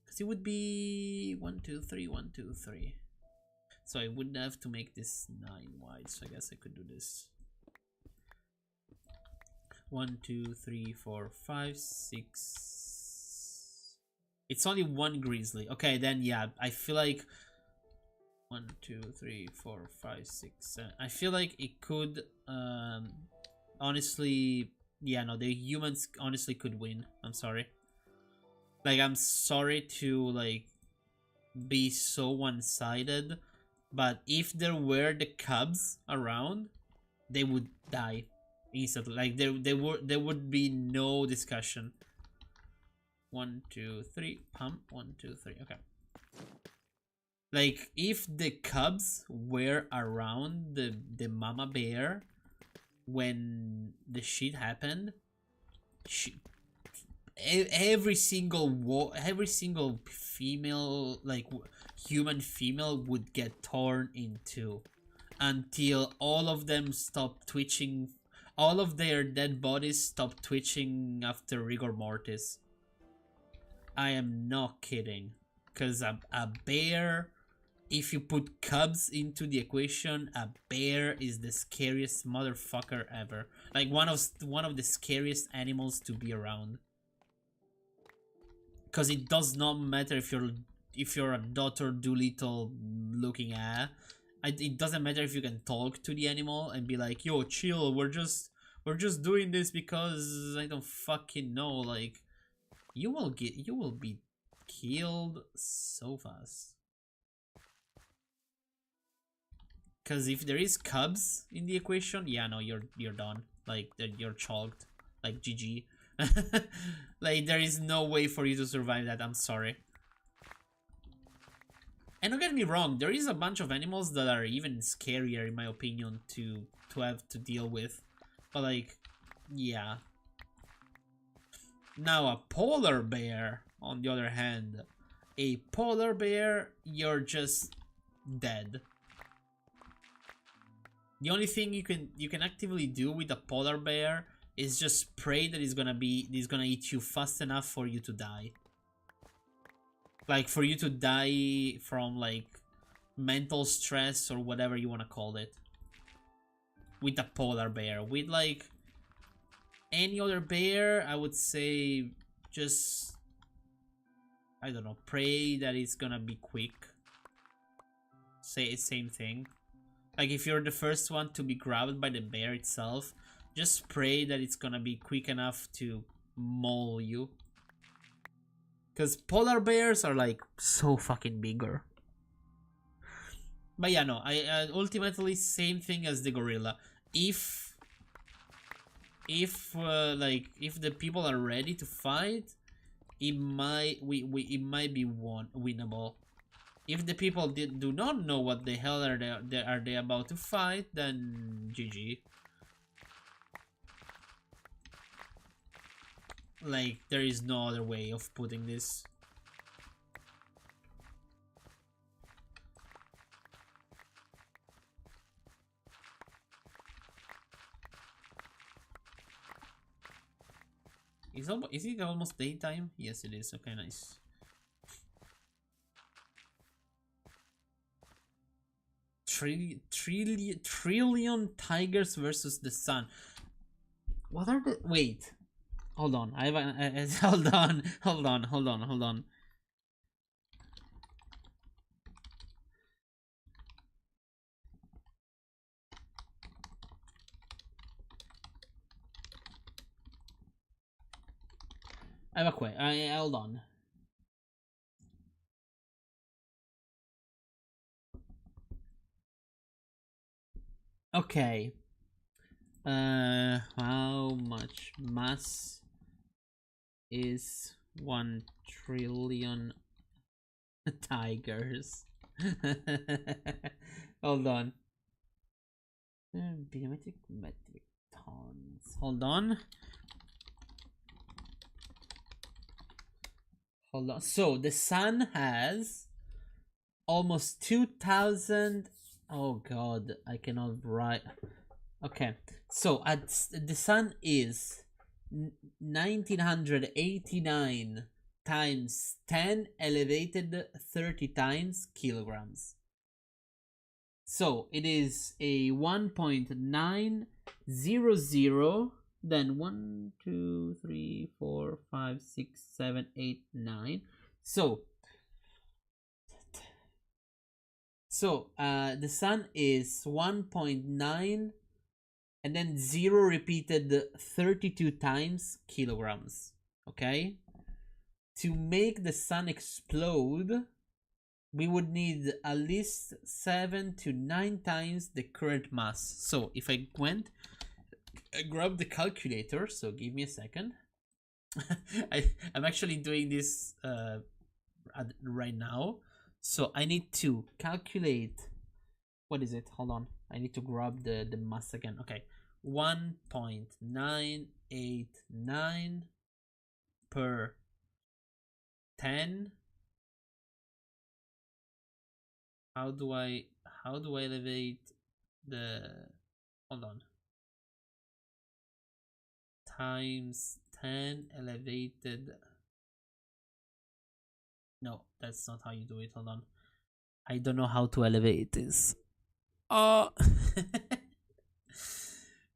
Because it would be 1, 2, 3, 1, 2, 3. So I wouldn't have to make this 9 wide. So I guess I could do this. 1, 2, 3, 4, 5, 6. It's only one grizzly. Okay, then yeah, I feel like 1, 2, 3, 4, 5, 6, 7. I feel like it could, honestly, yeah, no, the humans honestly could win. I'm sorry. Like, I'm sorry to, like, be so one-sided, but if there were the cubs around, they would die instantly. Like, there would be no discussion. 1, 2, 3, pump. 1, 2, 3. Okay. Like, if the cubs were around the mama bear when the shit happened, every single female, like human female, would get torn in two until all of them stop twitching. All of their dead bodies stop twitching after rigor mortis. I am not kidding. Because a bear, if you put cubs into the equation, a bear is the scariest motherfucker ever. Like one of the scariest animals to be around. Because it does not matter if you're a Dr. Dolittle looking at. It doesn't matter if you can talk to the animal and be like, yo, chill, we're just doing this because I don't fucking know. Like, you will be killed so fast. Because if there is cubs in the equation, yeah, no, you're done. Like, you're chalked. Like, GG. Like, there is no way for you to survive that. I'm sorry. And don't get me wrong, there is a bunch of animals that are even scarier, in my opinion, to have to deal with. But, like, yeah. Now, a polar bear, on the other hand, a polar bear, you're just dead. The only thing you can actively do with a polar bear is just pray that he's gonna eat you fast enough for you to die. Like, for you to die from, like, mental stress or whatever you want to call it. with a polar bear. With like any other bear, I would say just, I don't know, pray that it's gonna be quick. Say same thing. Like if you're the first one to be grabbed by the bear itself, just pray that it's gonna be quick enough to maul you. Because polar bears are like so fucking bigger. But yeah, no, I ultimately same thing as the gorilla. If the people are ready to fight, it might it might be winnable. If the people do not know what the hell are they about to fight, then GG. Like, there is no other way of putting this. Is it almost daytime? Yes, it is. Okay, nice. Trillion tigers versus the sun. What are the... Wait. Hold on. I have hold on. I have a question. Hold on. Okay. How much mass is 1 trillion tigers? Hold on. Biometric metric tons. Hold on. So the sun has almost 2,000. Oh god, I cannot write. Okay, so the sun is 1989 times 10 elevated 30 times kilograms. So it is a 1.900. Then 1, 2, 3, 4, 5, 6, 7, 8, 9. So the sun is 1.9 and then 0 repeated 32 times kilograms. Okay? To make the sun explode, we would need at least 7 to 9 times the current mass. So if I grab the calculator, so give me a second. I'm actually doing this right now, so I need to calculate. What is it? Hold on, I need to grab the mass again. Okay, 1.989 per 10. How do I elevate the... Hold on. Times 10 elevated... No, that's not how you do it. Hold on. I don't know how to elevate this. Oh.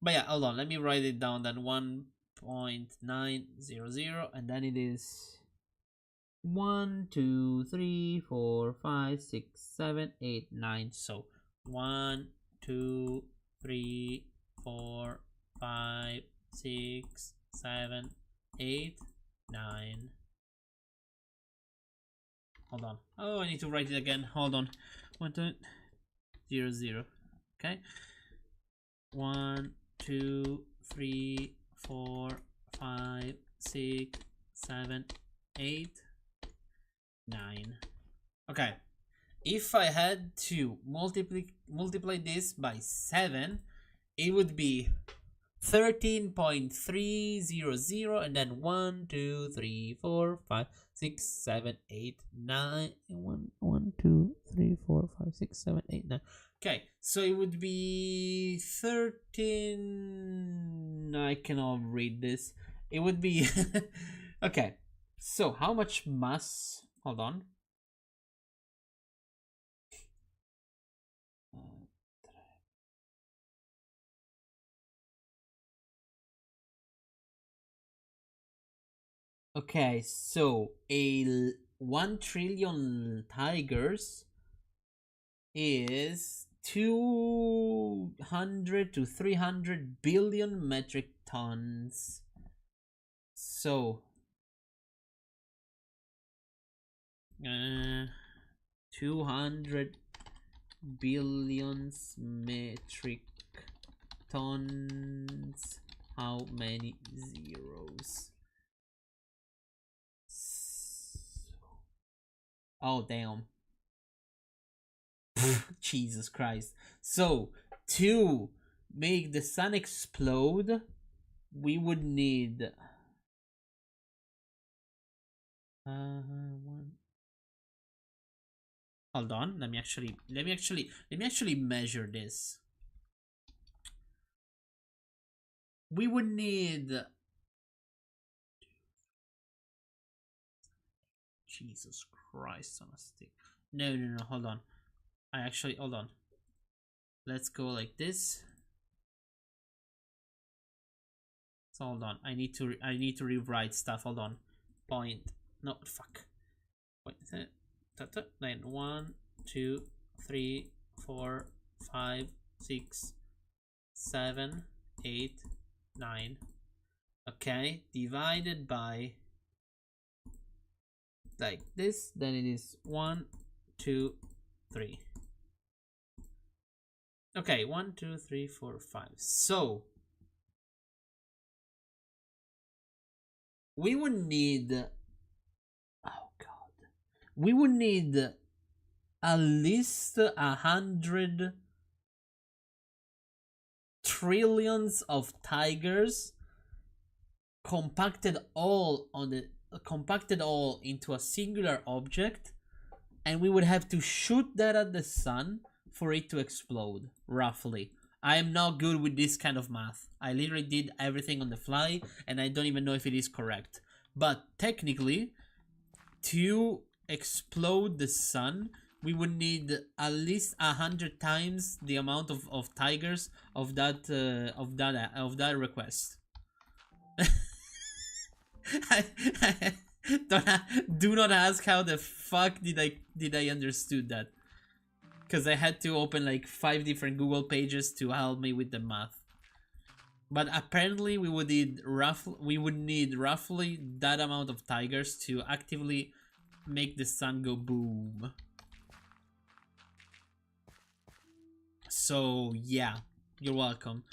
But yeah, hold on. Let me write it down. Then 1.900, and then it is 1, 2, 3, 4, 5, 6, 7, 8, 9. So 1, 2, 3, 4, 5, 6, 7, 8, 9. Hold on. Oh, I need to write it again. Hold on. 1.000. Okay. 1, 2, 3, 4, 5, 6, 7, 8, 9. Okay. If I had to multiply this by 7, it would be 13.300, and then 1, 2, 3, 4, 5, 6, 7, 8, 9. 1, 2, 3, 4, 5, 6, 7, 8, 9. Okay, so it would be 13. I cannot read this. It would be okay. So how much mass? Hold on. Okay, so 1 trillion tigers is 200 to 300 billion metric tons. So 200 billions metric tons. How many zeros? Oh, damn. Jesus Christ. So, to make the sun explode, we would need one. Hold on, let me actually measure this. We would need, Jesus Christ on a stick. No, hold on. Hold on. Let's go like this. So hold on. I need to rewrite stuff. Hold on. Point. No, fuck. Point. Then 1, 2, 3, 4, 5, 6, 7, 8, 9. Okay, divided by like this, then it is 1, 2, 3. Okay, 1, 2, 3, 4, 5. So we would need, oh god, we would need at least 100 trillions of tigers compacted all into a singular object, and we would have to shoot that at the sun for it to explode, roughly. I am not good with this kind of math. I literally did everything on the fly, and I don't even know if it is correct. But technically, to explode the sun, we would need at least 100 times the amount of tigers of that request. Do not ask how the fuck did I understood that, because I had to open like 5 different Google pages to help me with the math. But apparently we would need roughly that amount of tigers to actively make the sun go boom. So yeah, you're welcome.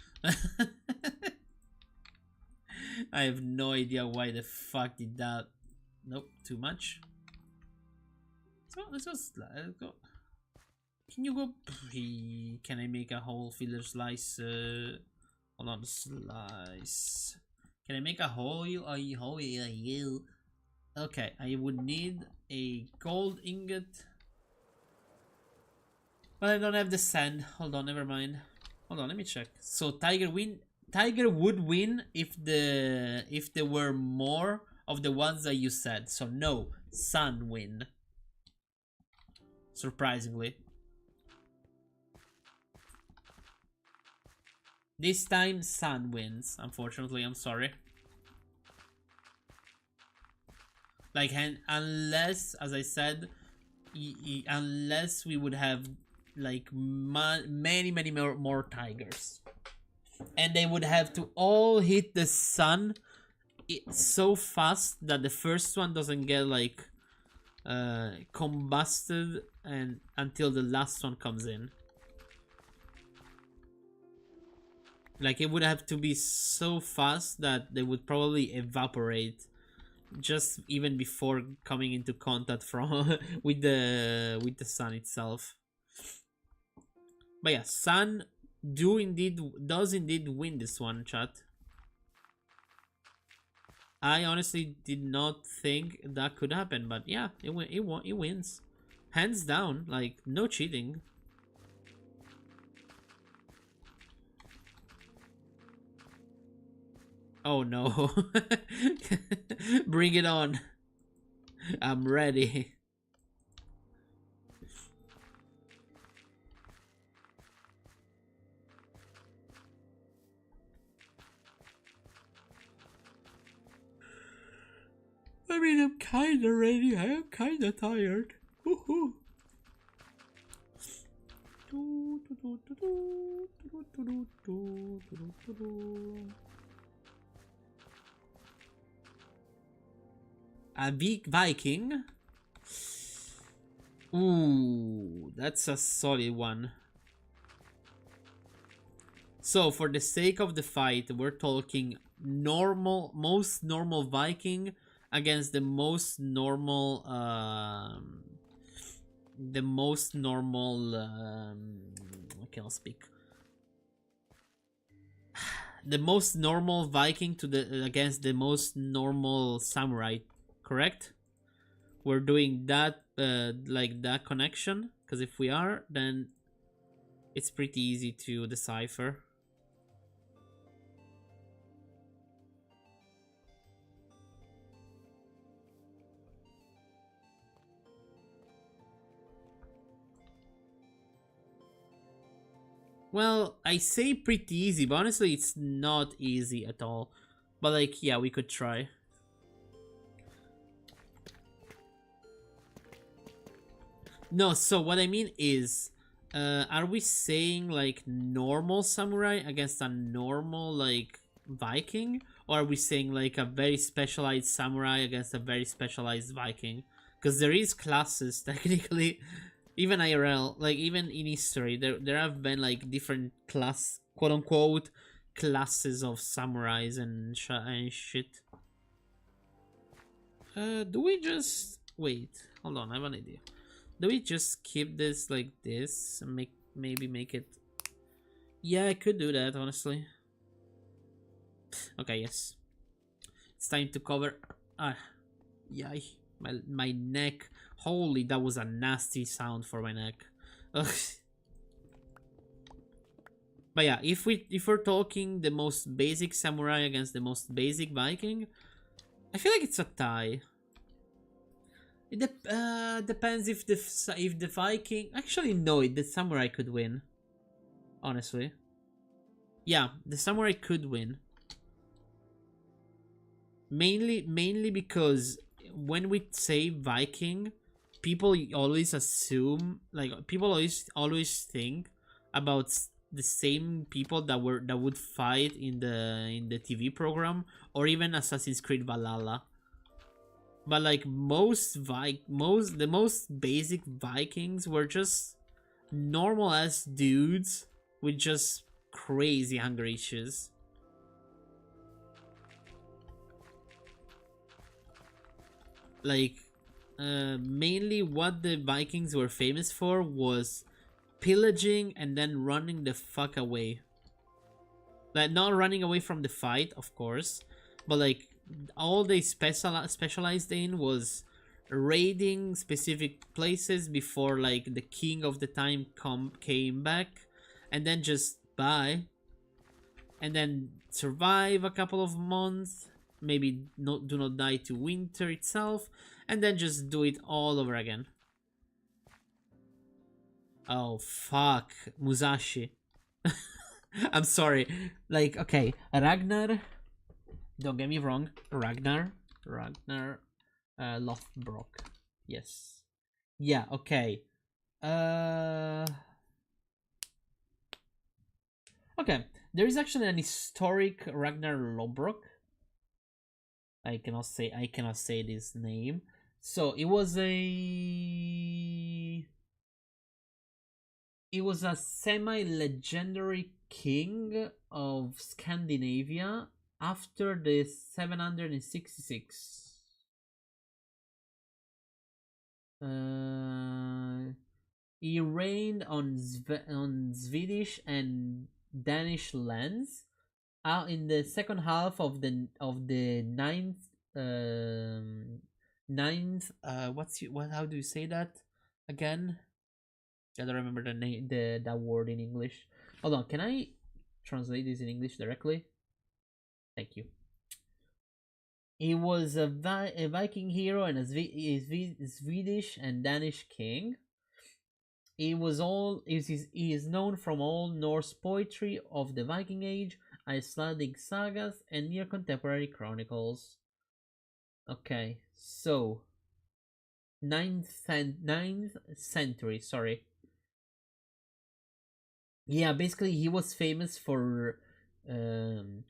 I have no idea why the fuck did that. Nope, too much. So let's go. Can you go? Can I make a whole filler slice? Hold on, slice. Can I make a whole? Okay, I would need a gold ingot, but I don't have the sand. Hold on, never mind. Hold on, let me check. So Tiger would win if there were more of the ones that you said. So no, Sun win. Surprisingly. This time Sun wins, unfortunately, I'm sorry. Like, unless, as I said, unless we would have like many more tigers, and they would have to all hit the sun so fast that the first one doesn't get like combusted and until the last one comes in. Like, it would have to be so fast that they would probably evaporate just even before coming into contact from with the sun itself. But yeah, sun does indeed win this one, chat. I honestly did not think that could happen, but yeah, it wins, hands down. Like, no cheating. Oh no. Bring it on. I'm ready. I mean, I'm kinda ready. I am kinda tired. Woohoo. A big Viking? Ooh, that's a solid one. So, for the sake of the fight, we're talking most normal Viking against the most normal, I cannot speak. The most normal Viking against the most normal samurai, correct? We're doing that, like that connection, because if we are, then it's pretty easy to decipher. Well, I say pretty easy, but honestly, it's not easy at all. But like, yeah, we could try. No, so what I mean is, are we saying like normal samurai against a normal like Viking? Or are we saying like a very specialized samurai against a very specialized Viking? Because there is classes technically, even IRL, like even in history, there have been like different quote unquote classes of samurais and shit. Do we just wait? Hold on, I have an idea. Do we just keep this like this and maybe make it? Yeah, I could do that, honestly. Okay, yes. It's time to cover. Yay. My neck. Holy, that was a nasty sound for my neck. Ugh. But yeah, if we're talking the most basic samurai against the most basic Viking, I feel like it's a tie. It depends if the Viking, actually no, the samurai could win. Honestly, yeah, the samurai could win. Mainly because when we say Viking, people always assume, like, people always think about the same people that would fight in the TV program or even Assassin's Creed Valhalla. But like the most basic Vikings were just normal ass dudes with just crazy hunger issues. Like, mainly what the Vikings were famous for was pillaging and then running the fuck away. Like, not running away from the fight, of course, but like all they specialized in was raiding specific places before like the king of the time came back, and then just buy, and then survive a couple of months, maybe do not die to winter itself, and then just do it all over again. Oh fuck, Musashi. I'm sorry. Like, okay, Ragnar. Don't get me wrong, Ragnar Lothbrok. Yes. Yeah, okay. Okay, there is actually an historic Ragnar Lothbrok. I cannot say this name. So it was a semi-legendary king of Scandinavia after the 766. He reigned on Swedish and Danish lands out in the second half of the ninth what how do you say that again? I don't remember the name, that word in English. Hold on, can I translate this in English directly? Thank you. He was a Viking hero and a Swedish and Danish king. He is known from all Norse poetry of the Viking Age, Icelandic sagas, and near contemporary chronicles. Okay, so ninth century. Sorry. Yeah, basically he was famous for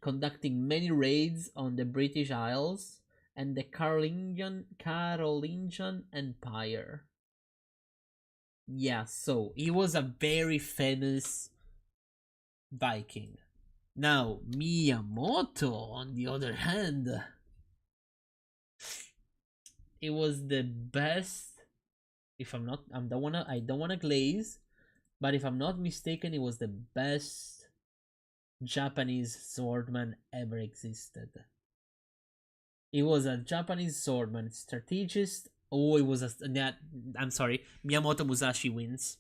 conducting many raids on the British Isles and the Carolingian Empire. Yeah, so he was a very famous Viking. Now Miyamoto, on the other hand, it was the best. If I'm not, I don't wanna glaze, but if I'm not mistaken, it was the best Japanese swordman ever existed. He was a Japanese swordman, strategist. Oh, it was a. I'm sorry, Miyamoto Musashi wins.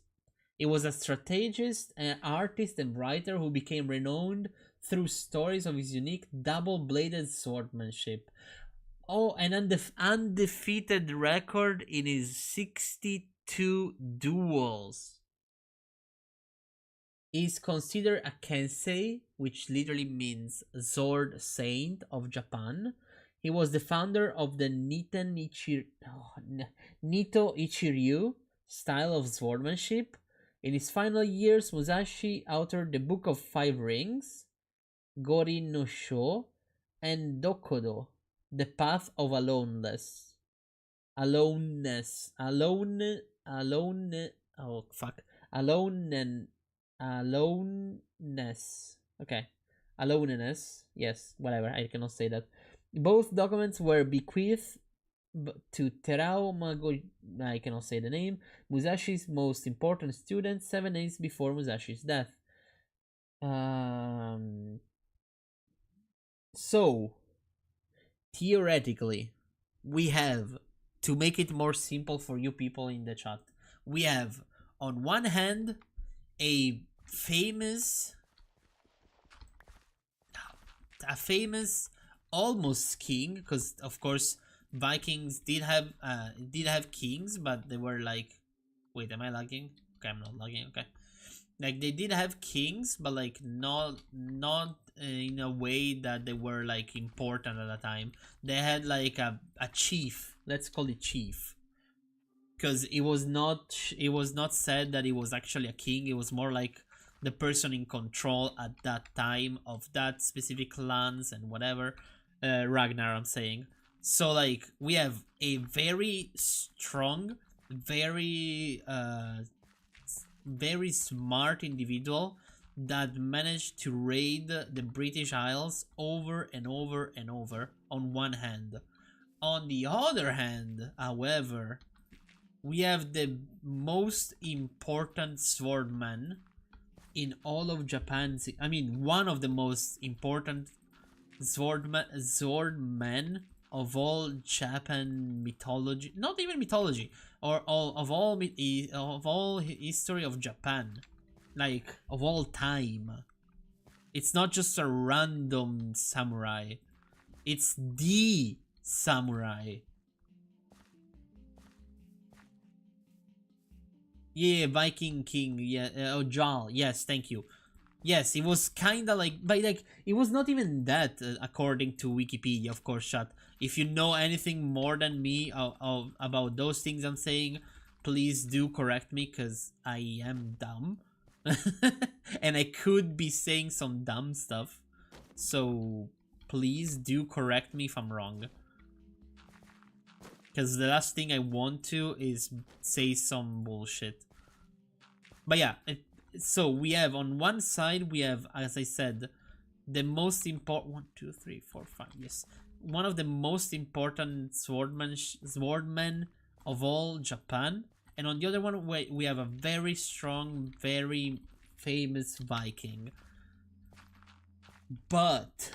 He was a strategist, an artist, and writer who became renowned through stories of his unique double-bladed swordsmanship. Oh, an undefeated record in his 62 duels. Is considered a Kensei, which literally means Sword Saint of Japan. He was the founder of the Nito Ichiryu style of swordsmanship. In his final years, Musashi authored the Book of Five Rings, Gori no Sho, and Dokodo, The Path of Aloneness. Oh fuck. Alone Aloneness. Okay. Aloneness. Yes, whatever. I cannot say that. Both documents were bequeathed to Terao Mago. I cannot say the name. Musashi's most important student 7 days before Musashi's death. So, theoretically, we have, to make it more simple for you people in the chat, we have on one hand a famous almost king, because of course Vikings did have kings, but they were like, wait, am I lagging? Okay, I'm not lagging. Okay, like they did have kings, but like not in a way that they were like important at the time. They had like a chief, let's call it chief, because it was not said that he was actually a king. It was more like the person in control at that time of that specific lands and whatever. Ragnar, I'm saying. So like we have a very strong, very very smart individual that managed to raid the British Isles over and over and over on one hand. On the other hand, however, we have the most important swordman in all of Japan. I mean, one of the most important swordmen of all Japan mythology, not even mythology, or all of all history of Japan, like of all time. It's not just a random samurai, it's the samurai. Yeah, Viking King. Yeah, oh, Jarl. Yes, thank you. Yes, it was kind of like, but like, it was not even that, according to Wikipedia, of course, chat. If you know anything more than me about those things I'm saying, please do correct me, because I am dumb. And I could be saying some dumb stuff. So, please do correct me if I'm wrong. Because the last thing I want to is say some bullshit. But yeah, so we have on one side, we have, as I said, the most important 1, 2, 3, 4, 5. Yes, one of the most important swordmen of all Japan, and on the other one, we have a very strong, very famous Viking. But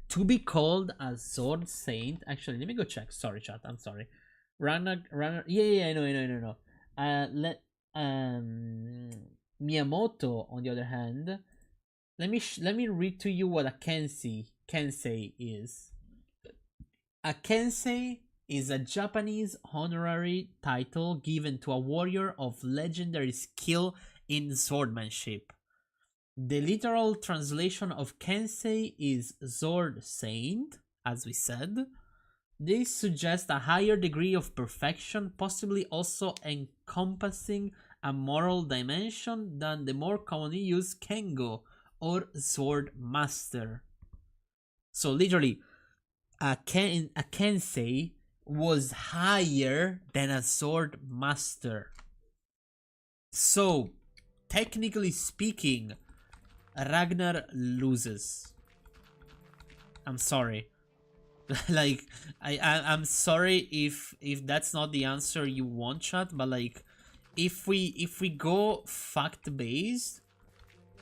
to be called a sword saint, actually, let me go check. Sorry, chat. I'm sorry. Runner. Yeah, I know. Miyamoto, on the other hand, let me read to you what a Kensei is. A Kensei is a Japanese honorary title given to a warrior of legendary skill in swordmanship. The literal translation of Kensei is Sword Saint, as we said. This suggests a higher degree of perfection, possibly also encompassing a moral dimension than the more commonly used Kengo or Sword Master. So literally, a Kensei was higher than a Sword Master. So, technically speaking, Ragnar loses. I'm sorry. Like, I'm sorry if that's not the answer you want, chat, but like, if we go fact based,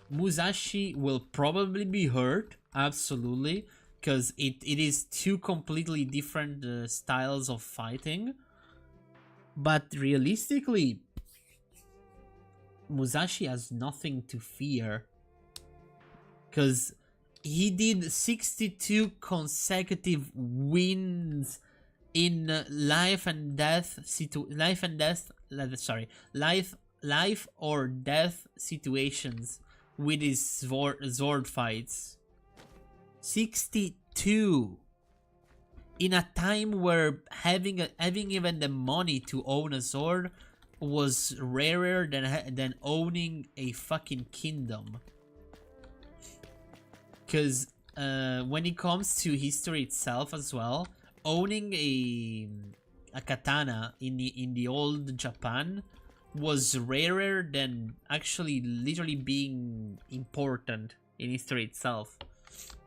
Musashi will probably be hurt, absolutely, because it is two completely different styles of fighting. But realistically, Musashi has nothing to fear, because he did 62 consecutive wins in life or death situations with his sword fights. 62 in a time where having even the money to own a sword was rarer than owning a fucking kingdom. Because when it comes to history itself as well, owning a katana in the old Japan was rarer than actually literally being important in history itself.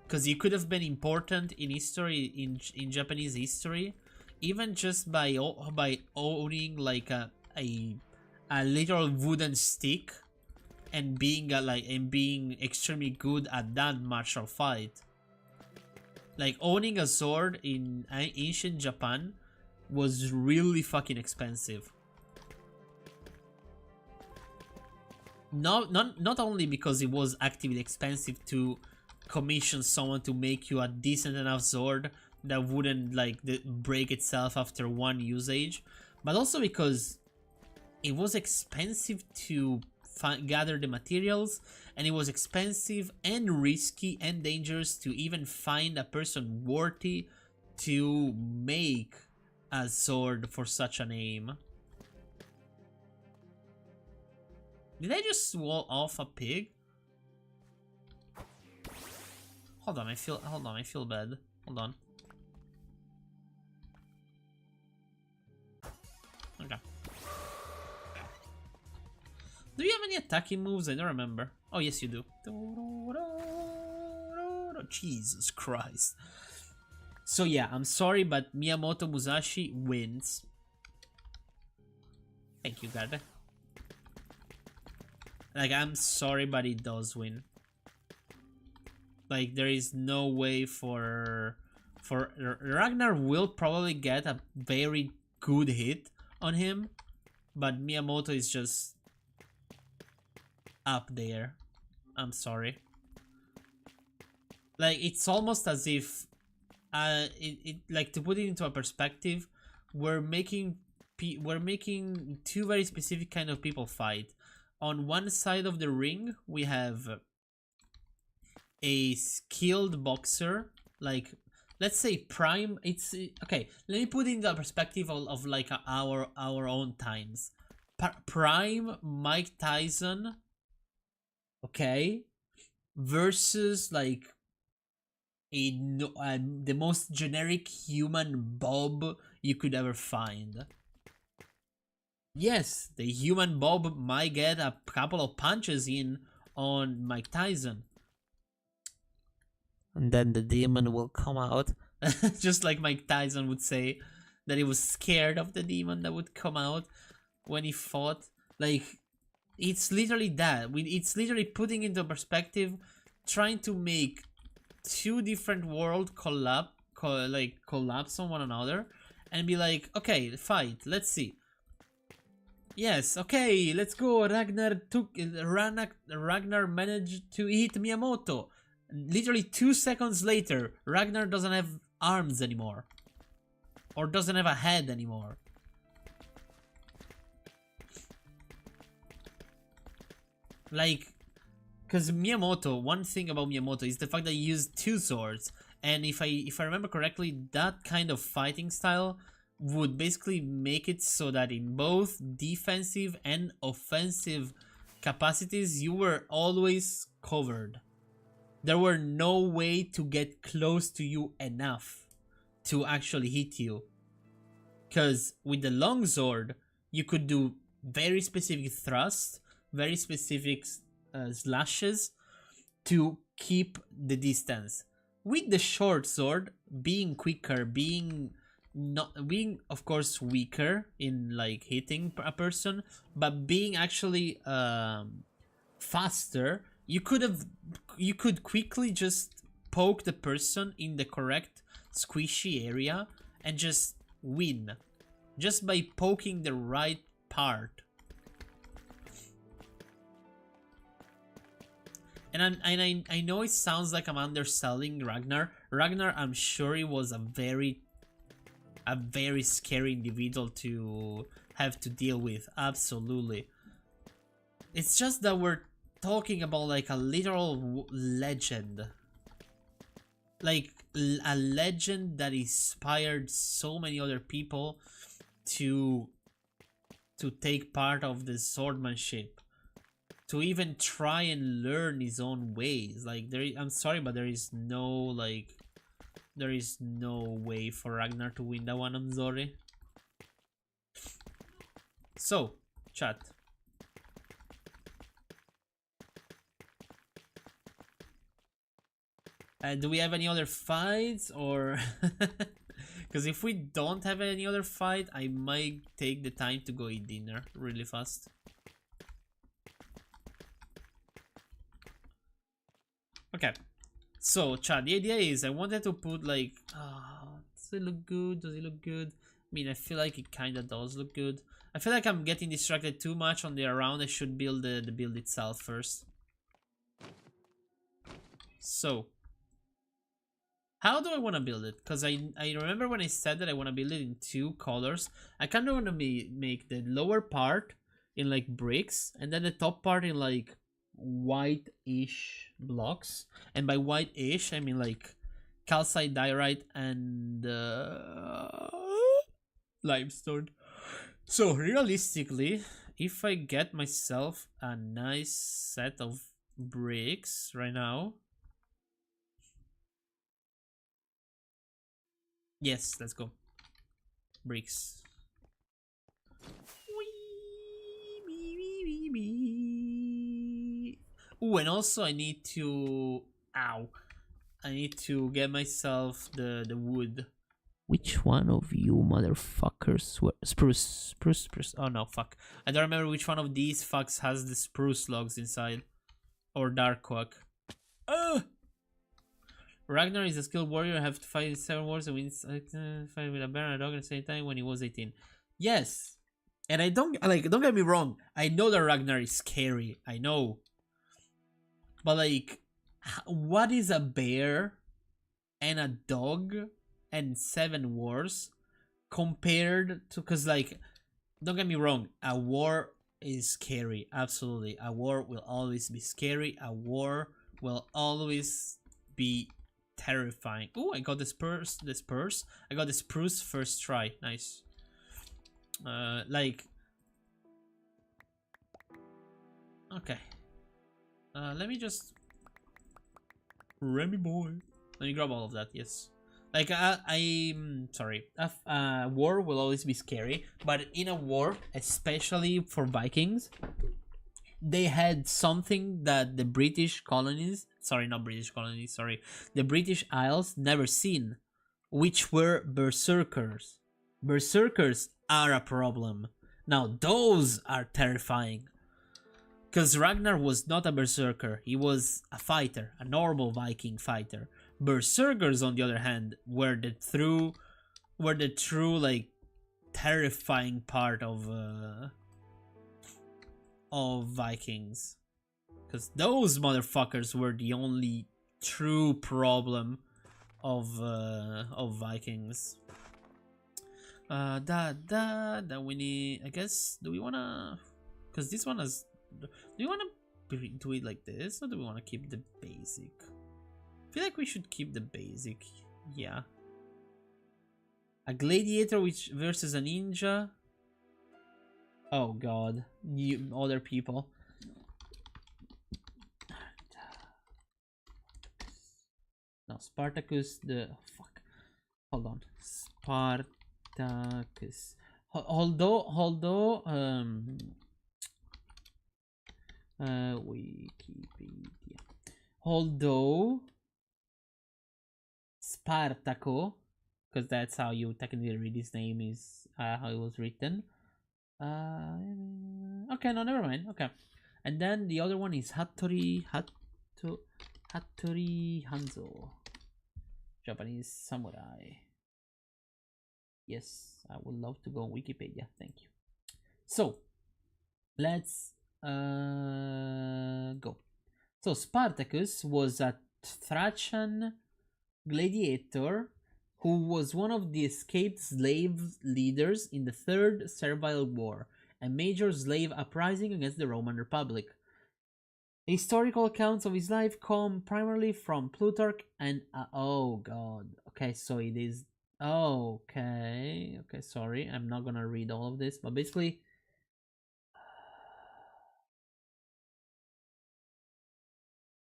Because you could have been important in history, in Japanese history, even just by owning like a literal wooden stick and being being extremely good at that martial fight. Like, owning a sword in ancient Japan was really fucking expensive. Not only because it was actively expensive to commission someone to make you a decent enough sword that wouldn't like break itself after one usage, but also because it was expensive to gather the materials, and it was expensive and risky and dangerous to even find a person worthy to make a sword for such a name. Did I just wall off a pig? Hold on, I feel bad. Hold on. Okay. Do you have any attacking moves? I don't remember. Oh, yes, you do. Jesus Christ. So yeah, I'm sorry, but Miyamoto Musashi wins. Thank you, Garde. Like, I'm sorry, but he does win. Like, there is no way for Ragnar will probably get a very good hit on him, but Miyamoto is just up there. I'm sorry. Like, it's almost as if like, to put it into a perspective, we're making two very specific kind of people fight. On one side of the ring, we have a skilled boxer, like, let's say Prime. It's okay, let me put it into a perspective of like our own times. Prime Mike Tyson, okay, versus like the most generic human Bob you could ever find. Yes, the human Bob might get a couple of punches in on Mike Tyson, and then the demon will come out. Just like Mike Tyson would say that he was scared of the demon that would come out when he fought. Like, it's literally that. It's literally putting into perspective, trying to make two different worlds collapse on one another, and be like, okay, fight, let's see. Yes, okay, let's go. Ragnar managed to hit Miyamoto. Literally 2 seconds later, Ragnar doesn't have arms anymore. Or doesn't have a head anymore. Like, Because Miyamoto, one thing about Miyamoto is the fact that he used two swords, and if I remember correctly, that kind of fighting style would basically make it so that in both defensive and offensive capacities you were always covered. There were no way to get close to you enough to actually hit you. Because with the longsword, you could do very specific thrusts, very specific slashes to keep the distance. With the short sword, being quicker, being of course weaker in like hitting a person, but being actually faster, you could quickly just poke the person in the correct squishy area and just win just by poking the right part. And I know it sounds like I'm underselling Ragnar. Ragnar, I'm sure he was a very scary individual to have to deal with. Absolutely. It's just that we're talking about like a literal legend. Like a legend that inspired so many other people to take part of the swordmanship, to even try and learn his own ways. Like I'm sorry, but there is no way for Ragnar to win that one. I'm sorry. So, chat. Do we have any other fights, or because if we don't have any other fight, I might take the time to go eat dinner really fast. Okay, so chat, the idea is I wanted to put like, does it look good? Does it look good? I mean, I feel like it kind of does look good. I feel like I'm getting distracted too much on the around. I should build the build itself first. So, how do I want to build it? Because I remember when I said that I want to build it in two colors. I kind of want to make the lower part in like bricks, and then the top part in like white-ish blocks. And by white-ish, I mean like calcite, diorite, and limestone. So realistically, if I get myself a nice set of bricks right now. Yes, let's go. Bricks. Ooh, and also I need to... Ow. I need to get myself the wood. Which one of you motherfuckers were... Spruce. Oh no, fuck. I don't remember which one of these fucks has the spruce logs inside. Or dark oak. Ragnar is a skilled warrior. Have to fight 7 wars and win fight with a bear and a dog at the same time when he was 18. Yes, and I don't get me wrong. I know that Ragnar is scary. I know, but like, what is a bear and a dog and 7 wars compared to? Cause like, don't get me wrong. A war is scary. Absolutely, a war will always be scary. A war will always be terrifying. Oh, I got the spurs. I got the spruce first try. Nice. Like, okay. Let me just Remy boy. Let me grab all of that. Yes. Like, I'm sorry. War will always be scary, but in a war, especially for Vikings, they had something that the British colonies, the British Isles never seen, which were berserkers. Berserkers are a problem. Now, those are terrifying. Because Ragnar was not a berserker, he was a fighter, a normal Viking fighter. Berserkers, on the other hand, were the true, like, terrifying part of Vikings, because those motherfuckers were the only true problem of Vikings. That we need, I guess. Do we wanna? Because this one has. Do you wanna do it like this, or do we want to keep the basic? I feel like we should keep the basic. Yeah. A gladiator which versus a ninja. Oh god, new other people. No, Spartacus. The fuck. Hold on, Spartacus. Although Wikipedia. Although Spartaco, because that's how you technically read his name, is how it was written. Okay, no, never mind. Okay, and then the other one is Hattori Hanzo, Japanese samurai. Yes, I would love to go on Wikipedia. Thank you. So let's go. So Spartacus was a Thracian gladiator who was one of the escaped slave leaders in the Third Servile War, a major slave uprising against the Roman Republic. Historical accounts of his life come primarily from Plutarch and oh god. Okay, so it is okay, sorry, I'm not gonna read all of this, but basically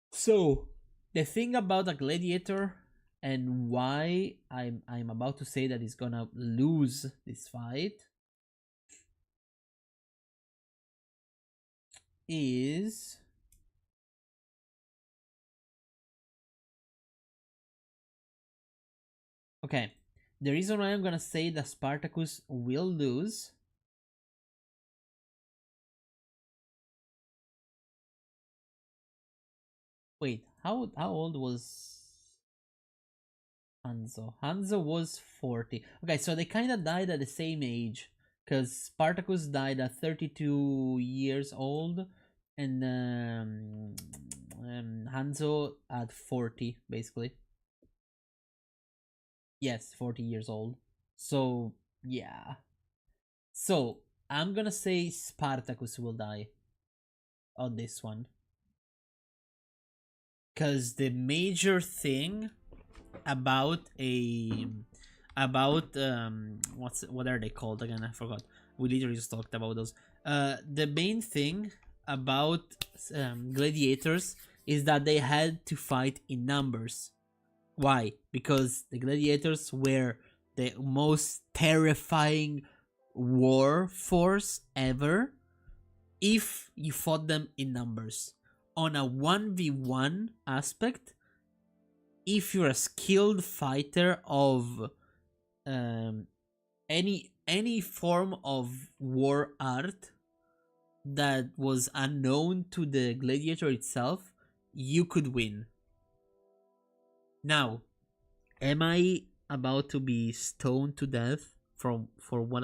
so the thing about a gladiator and why I'm about to say that he's gonna lose this fight is okay. The reason why I'm gonna say that Spartacus will lose wait, how old was Hanzo? Hanzo was 40. Okay, so they kind of died at the same age because Spartacus died at 32 years old and Hanzo at 40 basically. Yes, 40 years old. So, yeah. So, I'm gonna say Spartacus will die on this one. Because the major thing about what are they called again? I forgot. We literally just talked about those. The main thing about gladiators is that they had to fight in numbers. Why? Because the gladiators were the most terrifying war force ever if you fought them in numbers. On a 1v1 aspect, if you're a skilled fighter of any form of war art that was unknown to the gladiator itself, you could win. Now, am I about to be stoned to death for what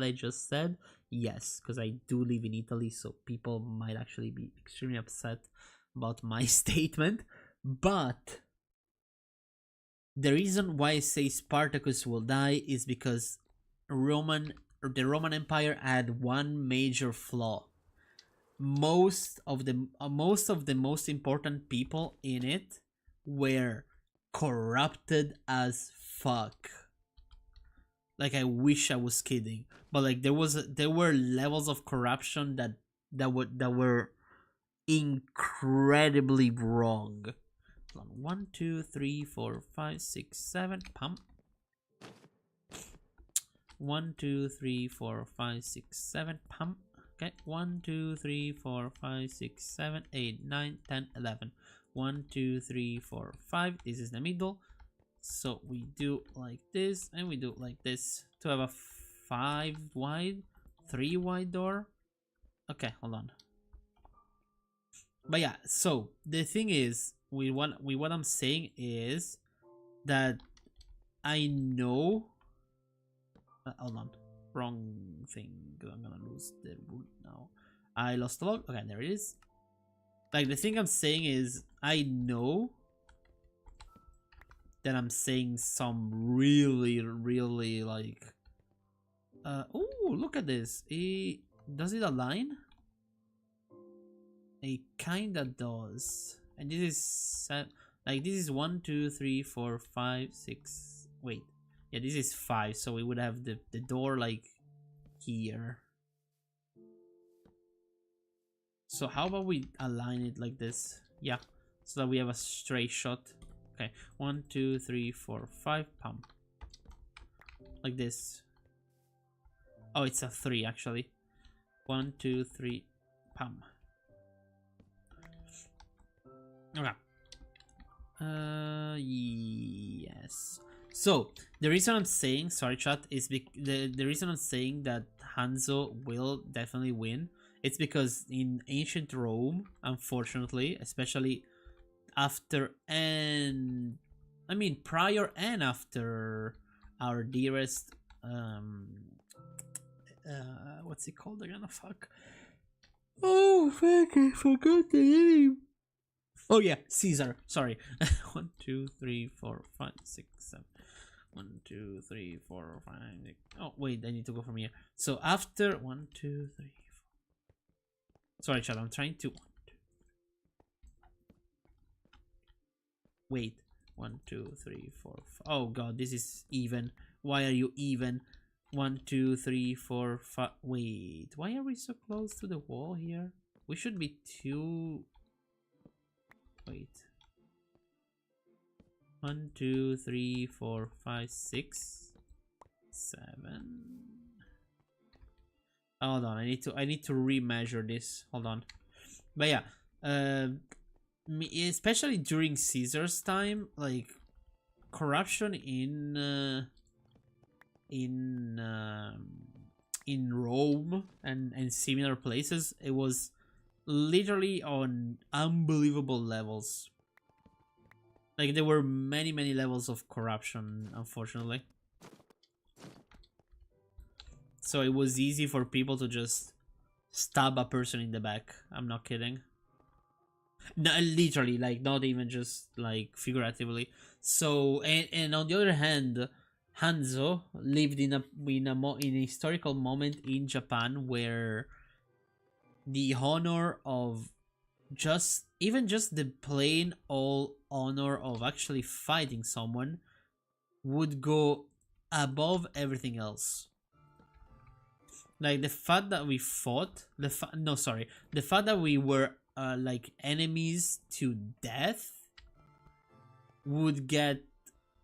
I just said? Yes, because I do live in Italy, so people might actually be extremely upset about my statement. But the reason why I say Spartacus will die is because the Roman Empire had one major flaw. Most of the most important people in it were corrupted as fuck. Like, I wish I was kidding, but like there were levels of corruption that were incredibly wrong. 1, 2, 3, 4, 5, 6, 7. Pump. 1, 2, 3, 4, 5, 6, 7. Pump. Okay. 1, 2, 3, 4, 5, 6, 7, 8, 9, 10, 11. 1, 2, 3, 4, 5. This is the middle. So we do like this and we do like this to have a 5 wide, 3 wide door. Okay, hold on. But yeah, so the thing is, what I'm saying is that I know. Hold on, wrong thing. I'm gonna lose the root now. I lost the log. Okay, there it is. Like, the thing I'm saying is, I know that I'm saying some really like. Oh, look at this. Does it align? It kinda does. And this is like this is 1, 2, 3, 4, 5, 6. Wait, yeah, this is 5. So we would have the door like here. So how about we align it like this? Yeah, so that we have a straight shot. Okay, 1, 2, 3, 4, 5. Pump like this. Oh, it's a 3 actually. 1, 2, 3. Pump. Okay. Yes. So the reason I'm saying, sorry chat, is the reason I'm saying that Hanzo will definitely win. It's because in ancient Rome, unfortunately, especially after and I mean prior and after our dearest what's it called again? Oh, fuck. Oh fuck, I forgot the name. Oh yeah, Caesar. Sorry. 1, 2, 3, 4, 5, 6, 7. 1, 2, 3, 4, 5, 6. Oh wait, I need to go from here. So after 1, 2, 3, 4. Sorry, chat. I'm trying to. Wait. 1, 2, 3, 4, 5. Oh god, this is even. Why are you even? 1, 2, 3, 4, 5. Wait, why are we so close to the wall here? We should be 2. Wait. 1, 2, 3, 4, 5, 6, 7. Hold on, I need to remeasure this. Hold on. But yeah, especially during Caesar's time, like corruption in Rome and similar places, it was literally on unbelievable levels. Like there were many levels of corruption, unfortunately. So it was easy for people to just stab a person in the back. I'm not kidding. No, literally, like not even just like figuratively. So and on the other hand, Hanzo lived in a historical moment in Japan where the honor of just the plain old honor of actually fighting someone would go above everything else. Like the fact that we fought, the fact that we were like enemies to death would get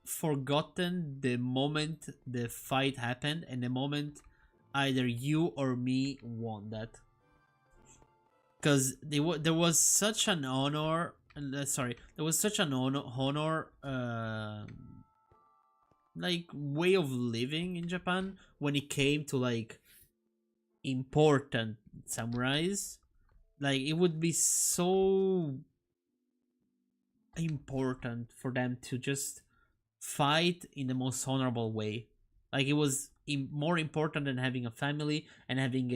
forgotten the moment the fight happened and the moment either you or me won that. Because there was such an honor, there was such an honor like way of living in Japan when it came to like important samurais. Like it would be so important for them to just fight in the most honorable way. Like it was more important than having a family and having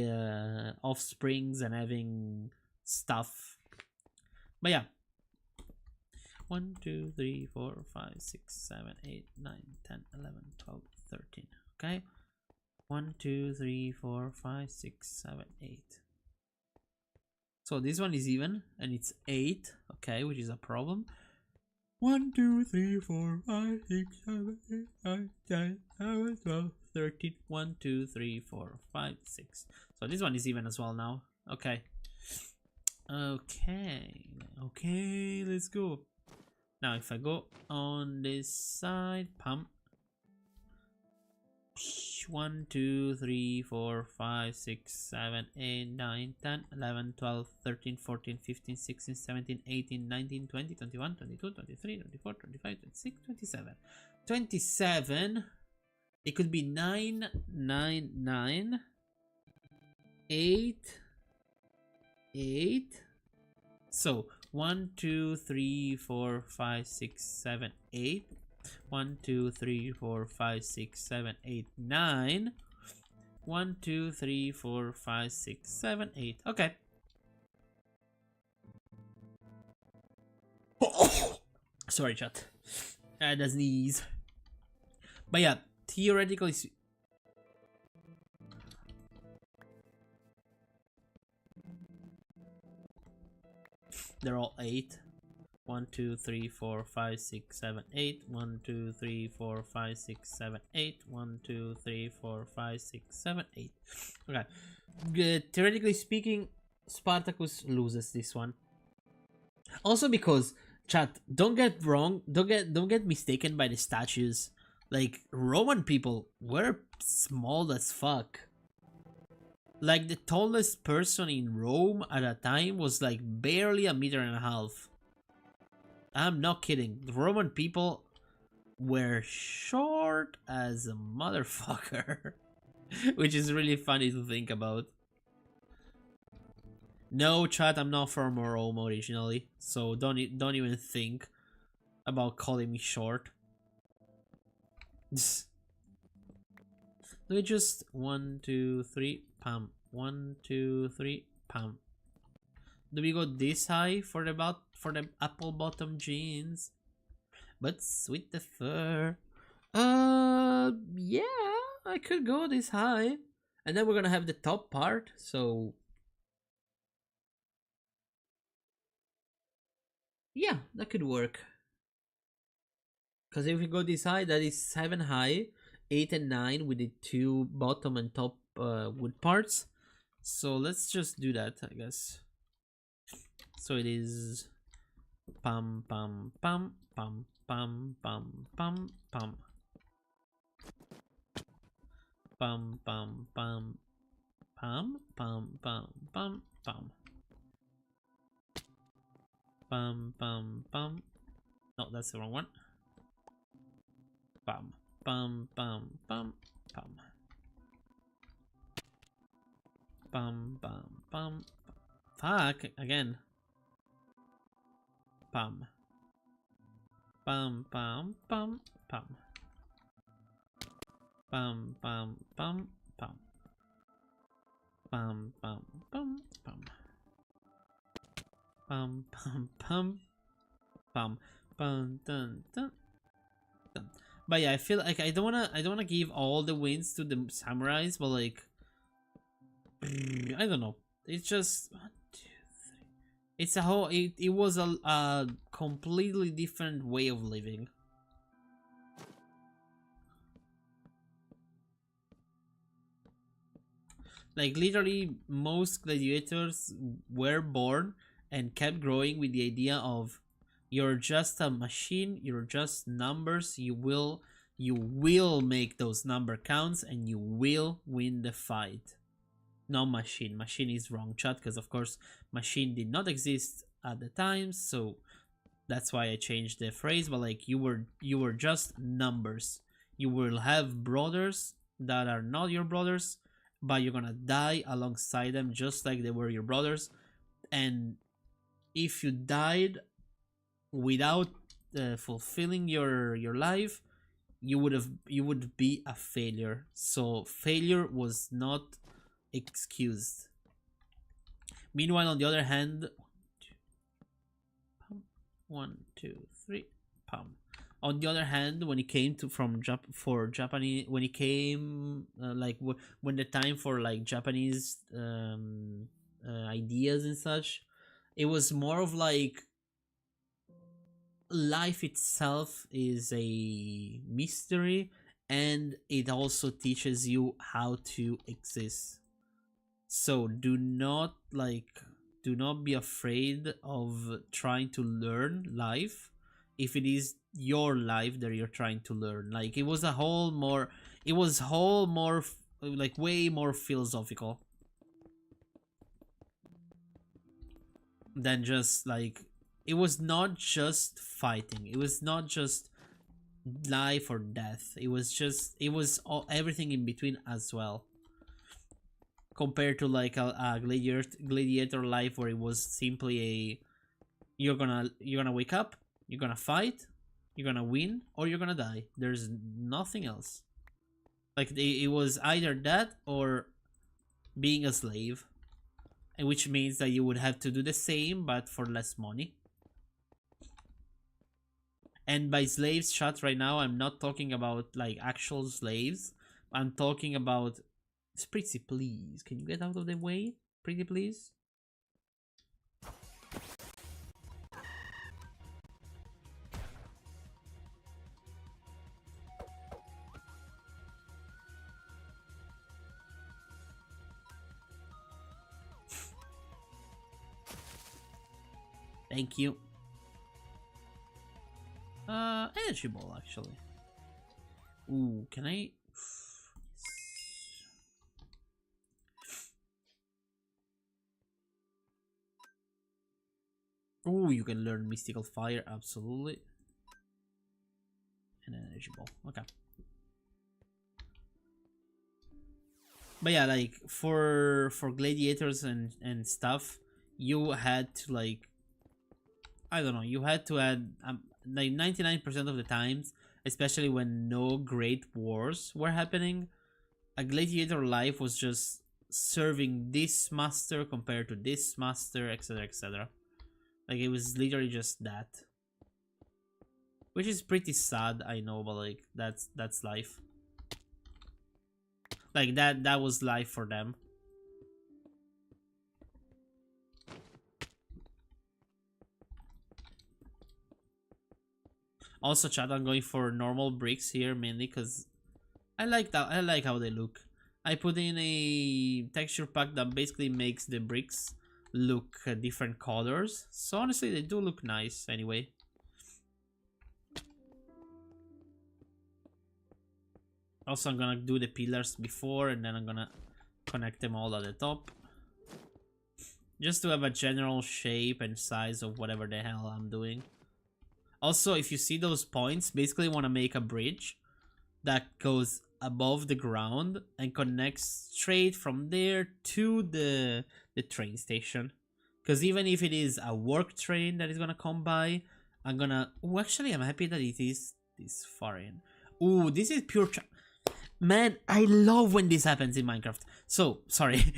offsprings and having stuff. But yeah, 1, 2, 3, 4, 5, 6, 7, 8, 9, 10, 11, 12, 13. Okay, 1, 2, 3, 4, 5, 6, 7, 8. So this one is even and it's 8. Okay, which is a problem. 1, 2, 3, 4, 5, 6, 7, 8, 9, 10, 11, 12, 13. 1, 2, 3, 4, 5, 6. So this one is even as well now. Okay. Okay, let's go. Now if I go on this side, pump. 1, 2, 3, 4, 5, 6, 7, 8, 9, 10, 11, 12, 13, 14, 15, 16, 17, 18, 19, 20, 21, 22, 23, 24, 25, 26, 27. 27. It could be 9, 9, 9, 8, 8. So 1, 2, 3, 4, 5, 6, 7, 8. 1, 2, 3, 4, 5, 6, 7, 8, 9. 1, 2, 3, 4, 5, 6, 7, 8. Okay. Sorry, chat. I had a sneeze. But yeah, theoretically. They're all 8. 1, 2, 3, 4, 5, 6, 7, 8. 1, 2, 3, 4, 5, 6, 7, 8. 1, 2, 3, 4, 5, 6, 7, 8. Okay. Theoretically speaking, Spartacus loses this one. Also because, chat, don't get wrong, don't get mistaken by the statues. Like, Roman people were small as fuck. Like, the tallest person in Rome at a time was like barely a meter and a half. I'm not kidding. The Roman people were short as a motherfucker. Which is really funny to think about. No, chat, I'm not from Rome originally, so don't even think about calling me short. Do we just 1, 2, 3, pam. 1, 2, 3, pam. Do we go this high for the apple bottom jeans? But with the fur. Yeah, I could go this high. And then we're gonna have the top part, so yeah, that could work. Because if we go this high, that is 7 high, 8 and 9 with the 2 bottom and top wood parts. So let's just do that, I guess. So it is pam pam pam pam pam pam pam pam pam pam pam pam pam pam pam pam pam pam pam. No, that's the wrong one. Pam pam pam pam pam pam pam pam. Fuck again. Pam pam pam pam pam pam pam pam pam pam pam pam pam pam pam pam pam pam dun dun dun. But yeah, I feel like I don't wanna give all the wins to the samurais, but like I don't know. It's just 1, 2, 3. It's a whole. It was a completely different way of living. Like literally, most gladiators were born and kept growing with the idea of you're just a machine, you're just numbers, you will make those number counts and you will win the fight. No, machine. Machine is wrong, chat, because of course machine did not exist at the time, so that's why I changed the phrase. But like you were just numbers. You will have brothers that are not your brothers, but you're gonna die alongside them just like they were your brothers. And if you died without fulfilling your life, you would be a failure. So failure was not excused. Meanwhile, on the other hand, 1, 2, 3, pam. On the other hand, when it came to for Japanese, when it came when the time for like Japanese ideas and such, it was more of like life itself is a mystery, and it also teaches you how to exist. So do not be afraid of trying to learn life if it is your life that you're trying to learn. Like it was like way more philosophical than just like, it was not just fighting, it was not just life or death, it was everything in between as well, compared to like a gladiator life where it was simply a you're gonna wake up, you're gonna fight, you're gonna win, or you're gonna die. There's nothing else. Like it was either that or being a slave, and which means that you would have to do the same but for less money. And by slaves, chat, right now I'm not talking about like actual slaves. I'm talking about Spritzy, please. Can you get out of the way? Pretty please? Thank you. Energy ball, actually. Ooh, can I? Ooh, you can learn mystical fire, absolutely. And an energy ball, okay. But yeah, like for gladiators and stuff, you had to like, I don't know, you had to add like 99% of the times, especially when no great wars were happening, a gladiator life was just serving this master compared to this master, etc, etc. Like it was literally just that, which is pretty sad, I know, but like that's life. Like that was life for them. Also, chat, I'm going for normal bricks here mainly because I like that. I like how they look. I put in a texture pack that basically makes the bricks look different colors. So honestly, they do look nice anyway. Also, I'm gonna do the pillars before, and then I'm gonna connect them all at the top, just to have a general shape and size of whatever the hell I'm doing. Also, if you see those points, basically want to make a bridge that goes above the ground and connects straight from there to the train station. Because even if it is a work train that is gonna come by, I'm gonna... Oh, actually, I'm happy that it is this far in. Ooh, this is pure... Man, I love when this happens in Minecraft. So, sorry.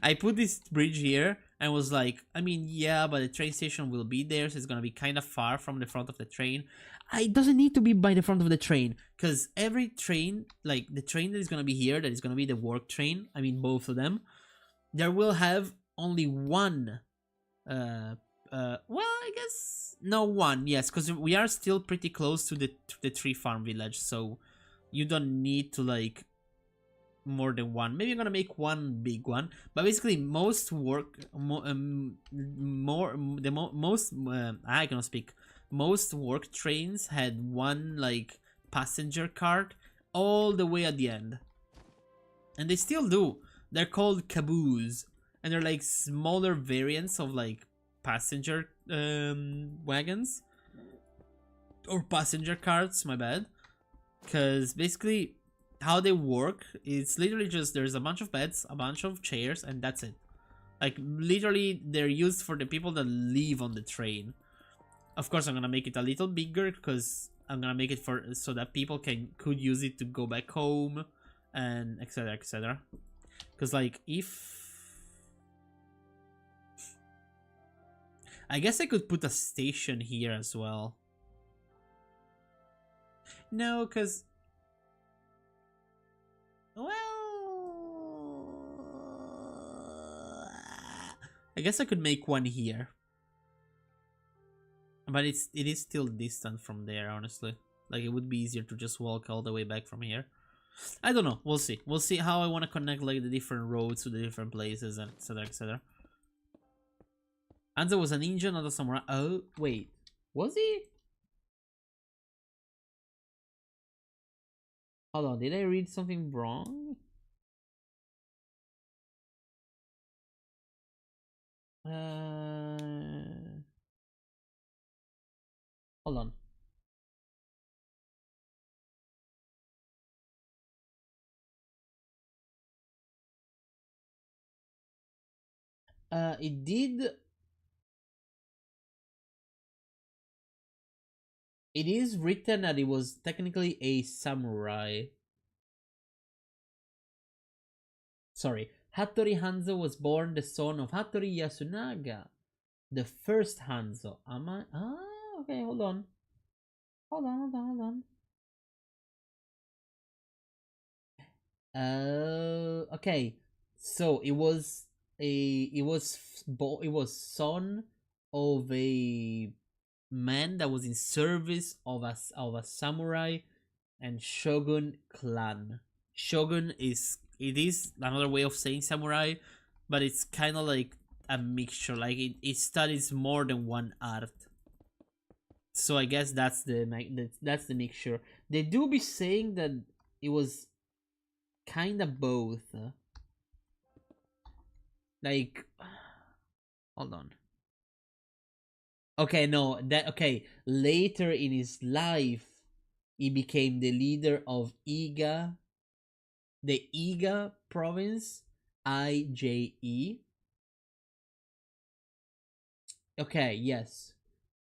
I put this bridge here and was like, I mean, yeah, but the train station will be there, so it's gonna be kind of far from the front of the train. It doesn't need to be by the front of the train, because every train, like the train that is gonna be here, that is gonna be the work train, I mean both of them, there will have only one, well, I guess, no, one, yes, because we are still pretty close to the tree farm village, so you don't need to like more than one. Maybe I'm gonna make one big one, but basically most work I cannot speak. Most work trains had one like passenger cart all the way at the end, and they still do. They're called caboose, and they're like smaller variants of like passenger wagons or passenger carts, my bad. Because basically how they work is literally just there's a bunch of beds, a bunch of chairs, and that's it. Like literally they're used for the people that live on the train. Of course, I'm gonna make it a little bigger because I'm gonna make it for so that people could use it to go back home and etc, etc. Because like if I guess I could put a station here as well. No, because well, I guess I could make one here, but it is still distant from there, honestly. Like it would be easier to just walk all the way back from here. I don't know. We'll see. We'll see how I want to connect like the different roads to the different places and etc, etc. Hanzo was a ninja, not a samurai. Oh wait, was he? Hold on, did I read something wrong? Hold on. It did. It is written that it was technically a samurai. Sorry. Hattori Hanzo was born the son of Hattori Yasunaga, the first Hanzo. Am I? Ah, okay, hold on. Hold on, hold on, hold on. Okay. So it was son of a man that was in service of a samurai and shogun clan. Shogun is another way of saying samurai, but it's kind of like a mixture. Like it studies more than one art. So I guess that's the mixture. They do be saying that it was kind of both. Like, hold on. Okay, no, that okay. Later in his life, he became the leader of the Iga province, IJE. Okay, yes.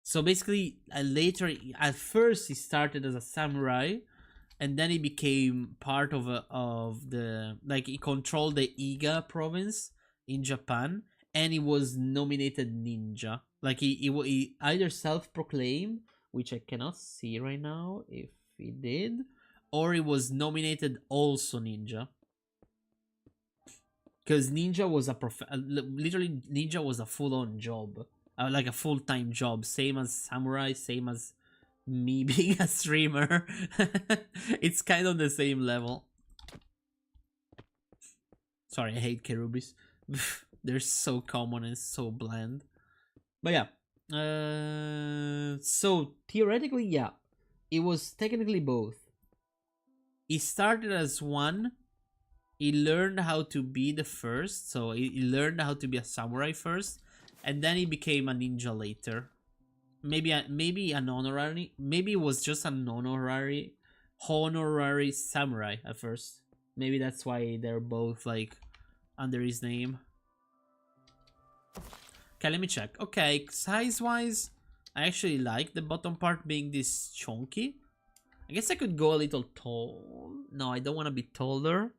So basically, later, at first, he started as a samurai, and then he became part of the like he controlled the Iga province in Japan, and he was nominated ninja. Like he either self-proclaimed, which I cannot see right now if he did, or he was nominated also ninja. Because ninja was literally ninja was a full-on job, like a full-time job, same as samurai, same as me being a streamer. It's kind of the same level. Sorry, I hate Kerubis. They're so common and so bland. But yeah. So theoretically, yeah, it was technically both. He started as one. He learned how to be the first, so he learned how to be a samurai first, and then he became a ninja later. Maybe an honorary. Maybe it was just an honorary samurai at first. Maybe that's why they're both like under his name. Okay, let me check. Okay, size-wise, I actually like the bottom part being this chunky. I guess I could go a little tall. No, I don't want to be taller.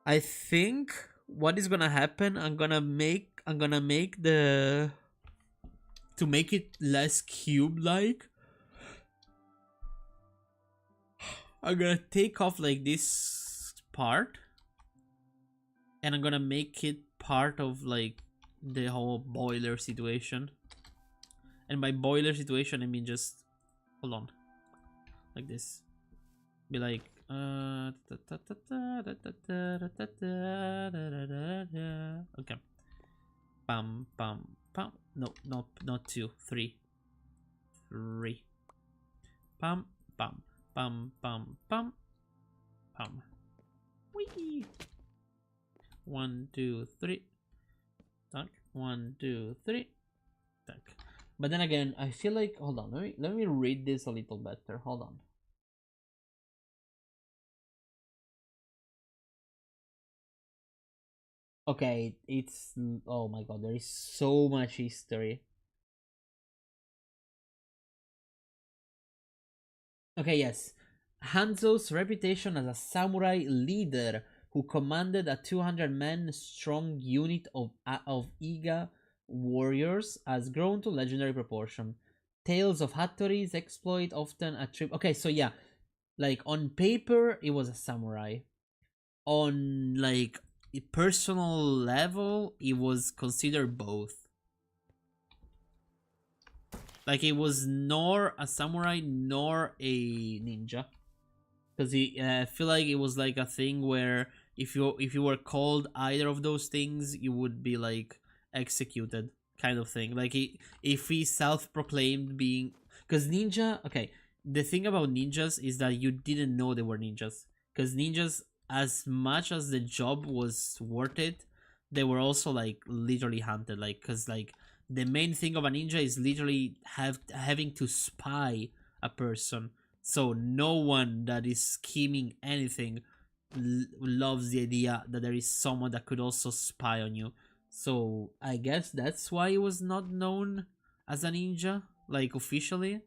I think what is gonna happen, I'm gonna make the to make it less cube-like. I'm gonna take off like this part, and I'm gonna make it part of like the whole boiler situation. And by boiler situation, I mean just hold on, like this. Be like, okay. Pam pam pam. No, not 2, 3. 3. Pam pam pam pam pam pam. Wee. 1, 2, 3. Tuck. 1, 2, 3. Tuck. But then again, I feel like hold on. Let me read this a little better. Hold on. Okay, it's oh my god, there is so much history. Okay, yes. Hanzo's reputation as a samurai leader who commanded a 200-man strong unit of Iga warriors has grown to legendary proportion. Tales of Hattori's exploit often attribute. Okay, so yeah, like on paper, it was a samurai. On like a personal level, it was considered both. Like it was nor a samurai nor a ninja, because I feel like it was like a thing where if you were called either of those things, you would be like executed, kind of thing. Like if he self-proclaimed being, because ninja. Okay, the thing about ninjas is that you didn't know they were ninjas, because ninjas, as much as the job was worth it, they were also like literally hunted. Like because like the main thing of a ninja is literally having to spy a person. So no one that is scheming anything loves the idea that there is someone that could also spy on you. So I guess that's why he was not known as a ninja, like officially,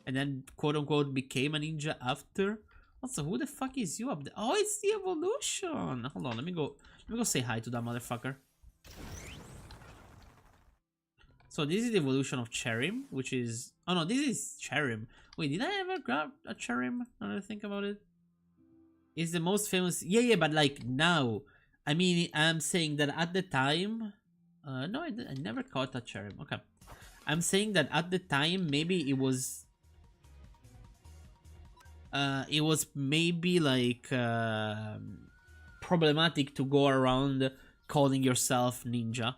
and then quote unquote became a ninja after. Also, who the fuck is you up there? Oh, it's the evolution. Hold on, let me go say hi to that motherfucker. So this is the evolution of Cherim, which is... Oh no, this is Cherim. Wait, did I ever grab a Cherim? Now that I think about it. It's the most famous... Yeah, but like now. I mean, I'm saying that at the time... no, I never caught a Cherim. Okay. I'm saying that at the time, maybe it was... it was maybe like... problematic to go around calling yourself ninja.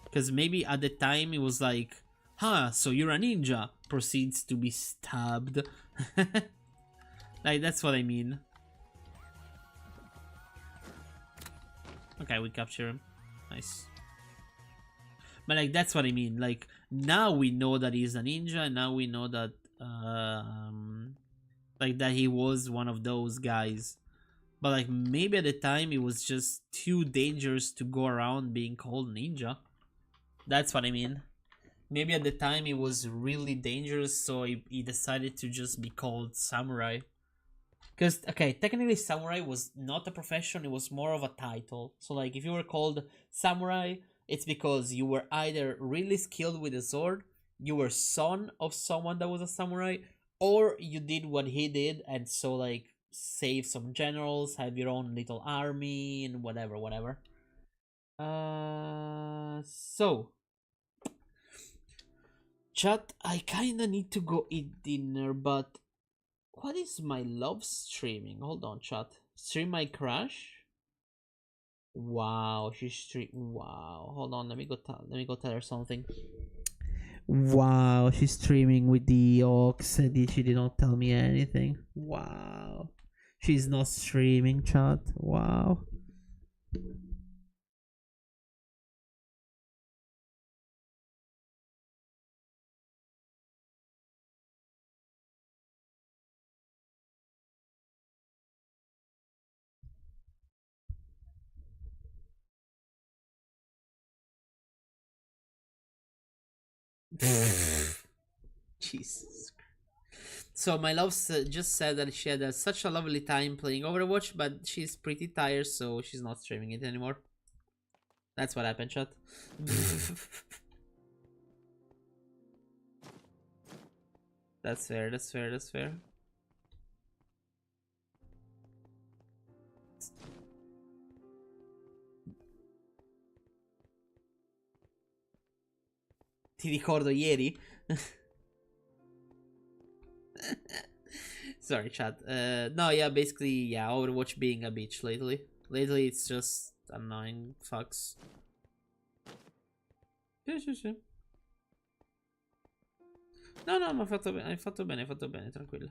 Because maybe at the time it was like, huh, so you're a ninja. Proceeds to be stabbed. Like, that's what I mean. Okay, we capture him. Nice. But like, that's what I mean. Like, now we know that he's a ninja, and now we know that like that he was one of those guys. But like, maybe at the time it was just too dangerous to go around being called ninja. That's what I mean. Maybe at the time it was really dangerous, so he decided to just be called samurai. Because, okay, technically samurai was not a profession, it was more of a title. So like, if you were called samurai, it's because you were either really skilled with a sword, you were son of someone that was a samurai, or you did what he did, and so like, save some generals, have your own little army, and whatever. So chat, I kinda need to go eat dinner, but what is my love streaming? Hold on, chat. Stream my crush? Wow, she's stream. Wow, hold on. Let me go tell her something. Wow, she's streaming with the Ox. She did not tell me anything. Wow, she's not streaming, chat. Wow. Jesus. So my love just said that she had such a lovely time playing Overwatch, but she's pretty tired, so she's not streaming it anymore. That's what happened, chat. That's fair. Ti ricordo ieri. Sorry, chat. No, yeah, basically, yeah, Overwatch being a bitch lately. Lately, it's just annoying fucks. Sì. No, ma hai fatto bene, tranquillo.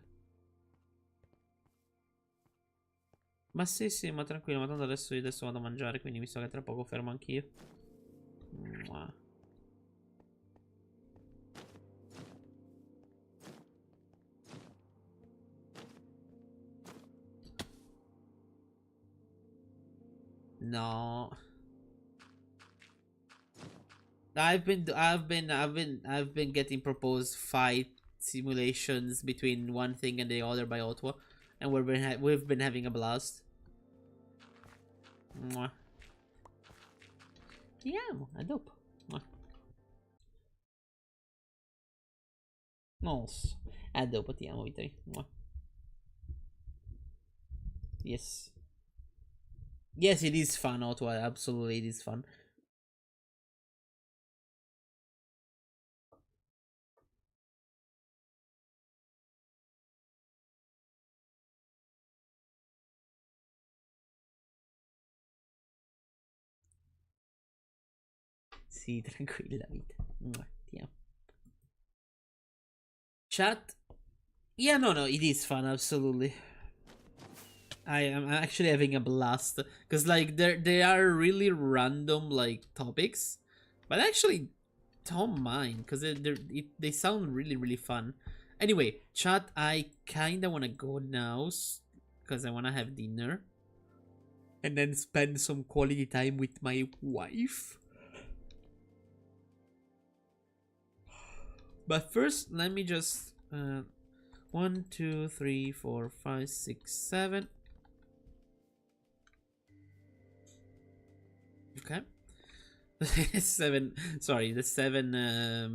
Ma sì, ma tranquillo, ma tanto adesso vado a mangiare, quindi mi sa che tra poco fermo anch'io. Mua. No. I've been getting proposed fight simulations between one thing and the other by Otwa, and we've been having a blast. Mwah. Ti amo, a dopo. Mwah. Nossa, a dopo, ti amo, Vittori. Mwah. Yes. Yes, it is fun, Otwa. Absolutely, it is fun. Sì, tranquilla vita. Ti amo. Chat. Yeah, no, it is fun, absolutely. I am actually having a blast because like they are really random like topics, but I actually don't mind because they sound really fun. Anyway, chat, I kinda wanna go now because I wanna have dinner and then spend some quality time with my wife. But first, let me just 1, 2, 3, 4, 5, 6, 7. Okay. 7. Sorry, the 7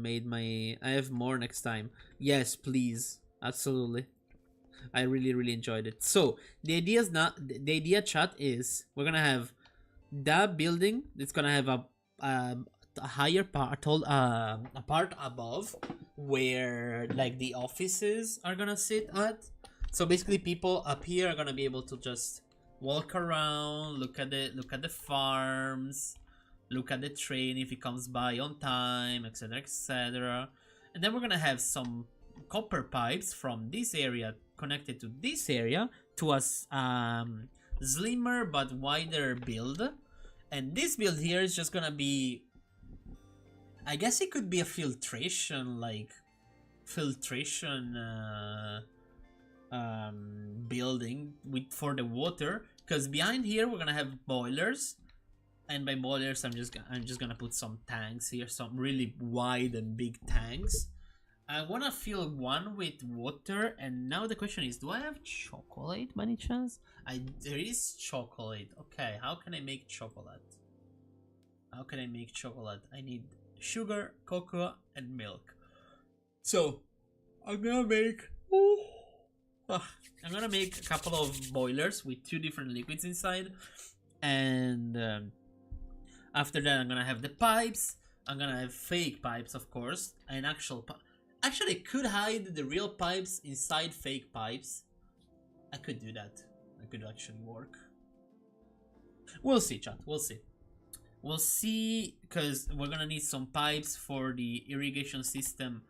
made my. I have more next time. Yes, please. Absolutely. I really enjoyed it. So the idea is not the idea. Chat is we're gonna have that building. It's gonna have a higher part, a part above where like the offices are gonna sit at. So basically, people up here are gonna be able to just walk around, look at the farms, look at the train if it comes by on time, etc, etc. And then we're gonna have some copper pipes from this area connected to this area to a slimmer but wider build. And this build here is just gonna be, I guess it could be a filtration, like filtration building for the water, because behind here we're gonna have boilers, and by boilers I'm just gonna put some tanks here, some really wide and big tanks. I wanna fill one with water, and now the question is, do I have chocolate by any chance? There is chocolate. Okay, how can I make chocolate? How can I make chocolate? I need sugar, cocoa, and milk. So I'm gonna make a couple of boilers with 2 different liquids inside, and after that I'm gonna have the pipes. I'm gonna have fake pipes, of course, and actually I could hide the real pipes inside fake pipes. I could do that. That could actually work. We'll see, chat. We'll see. We'll see, because we're gonna need some pipes for the irrigation system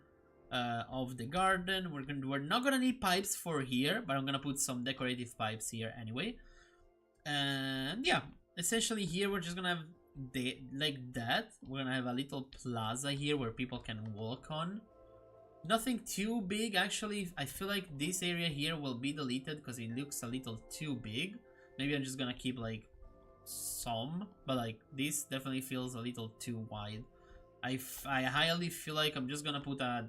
of the garden. We're not gonna need pipes for here, but I'm gonna put some decorative pipes here anyway. And yeah, essentially here we're just gonna have like that. We're gonna have a little plaza here where people can walk on. Nothing too big, actually. I feel like this area here will be deleted because it looks a little too big. Maybe I'm just gonna keep like some, but like this definitely feels a little too wide. I highly feel like I'm just gonna put a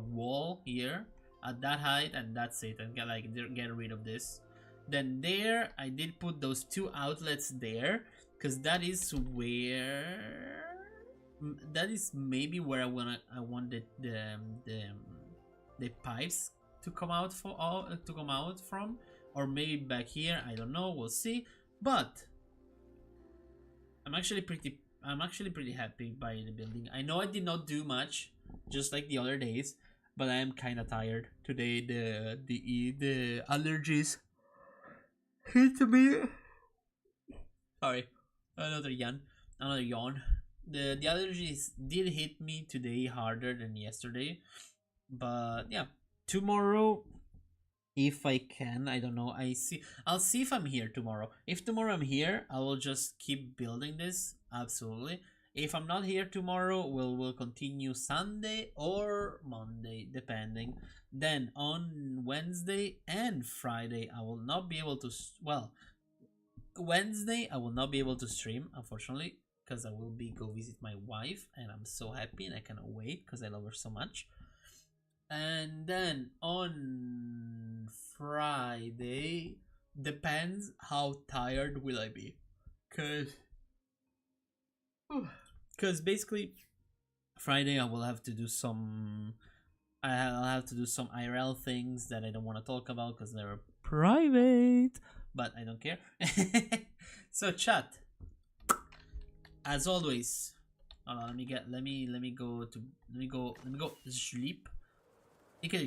wall here at that height, and that's it, and get rid of this. Then there I did put those 2 outlets there, because that is maybe where I want the pipes to come out from, or maybe back here. I don't know. We'll see. But I'm actually pretty happy by the building. I know I did not do much, just like the other days, but I am kind of tired today. The allergies hit me. Sorry, another yawn. The allergies did hit me today harder than yesterday, but yeah, tomorrow, if I can, I don't know. I'll see if I'm here tomorrow. If tomorrow I'm here, I will just keep building this. Absolutely. If I'm not here tomorrow, we'll continue Sunday or Monday, depending. Then on Wednesday and Friday, I will not be able to. Well, Wednesday I will not be able to stream, unfortunately, because I will go visit my wife, and I'm so happy and I cannot wait because I love her so much. And then on Friday, depends how tired will I be, because basically Friday I will have to do some IRL things that I don't want to talk about because they're private, but I don't care. So chat, as always, let me go sleep.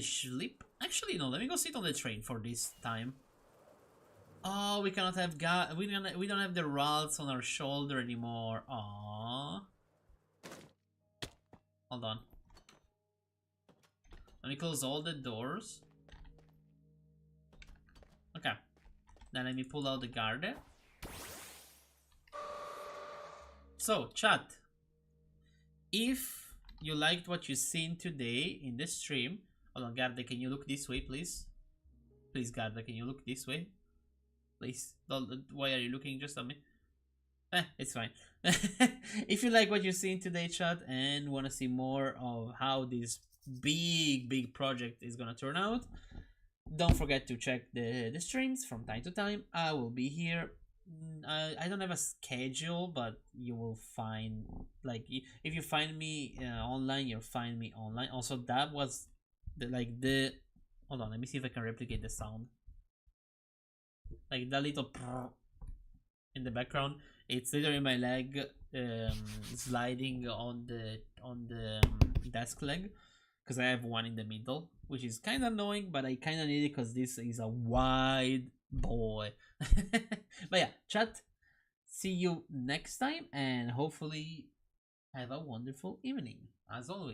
Sleep. Actually, no. Let me go sit on the train for this time. Oh, we cannot have we don't have the rods on our shoulder anymore. Aww. Hold on. Let me close all the doors. Okay. Then let me pull out the guard. So, chat. If you liked what you've seen today in the stream, hold on, Garda, can you look this way, please? Please, Garda, can you look this way? Please. Why are you looking just at me? It's fine. If you like what you've seen today, chat, and want to see more of how this big project is gonna turn out, don't forget to check the streams from time to time. I will be here. I don't have a schedule, but you will find, like, if you find me online, you'll find me online. Also, that was the hold on, let me see if I can replicate the sound. Like that little in the background, it's literally my leg sliding on the desk leg, because I have one in the middle, which is kind of annoying, but I kind of need it because this is a wide boy. But yeah, chat. See you next time, and hopefully have a wonderful evening as always.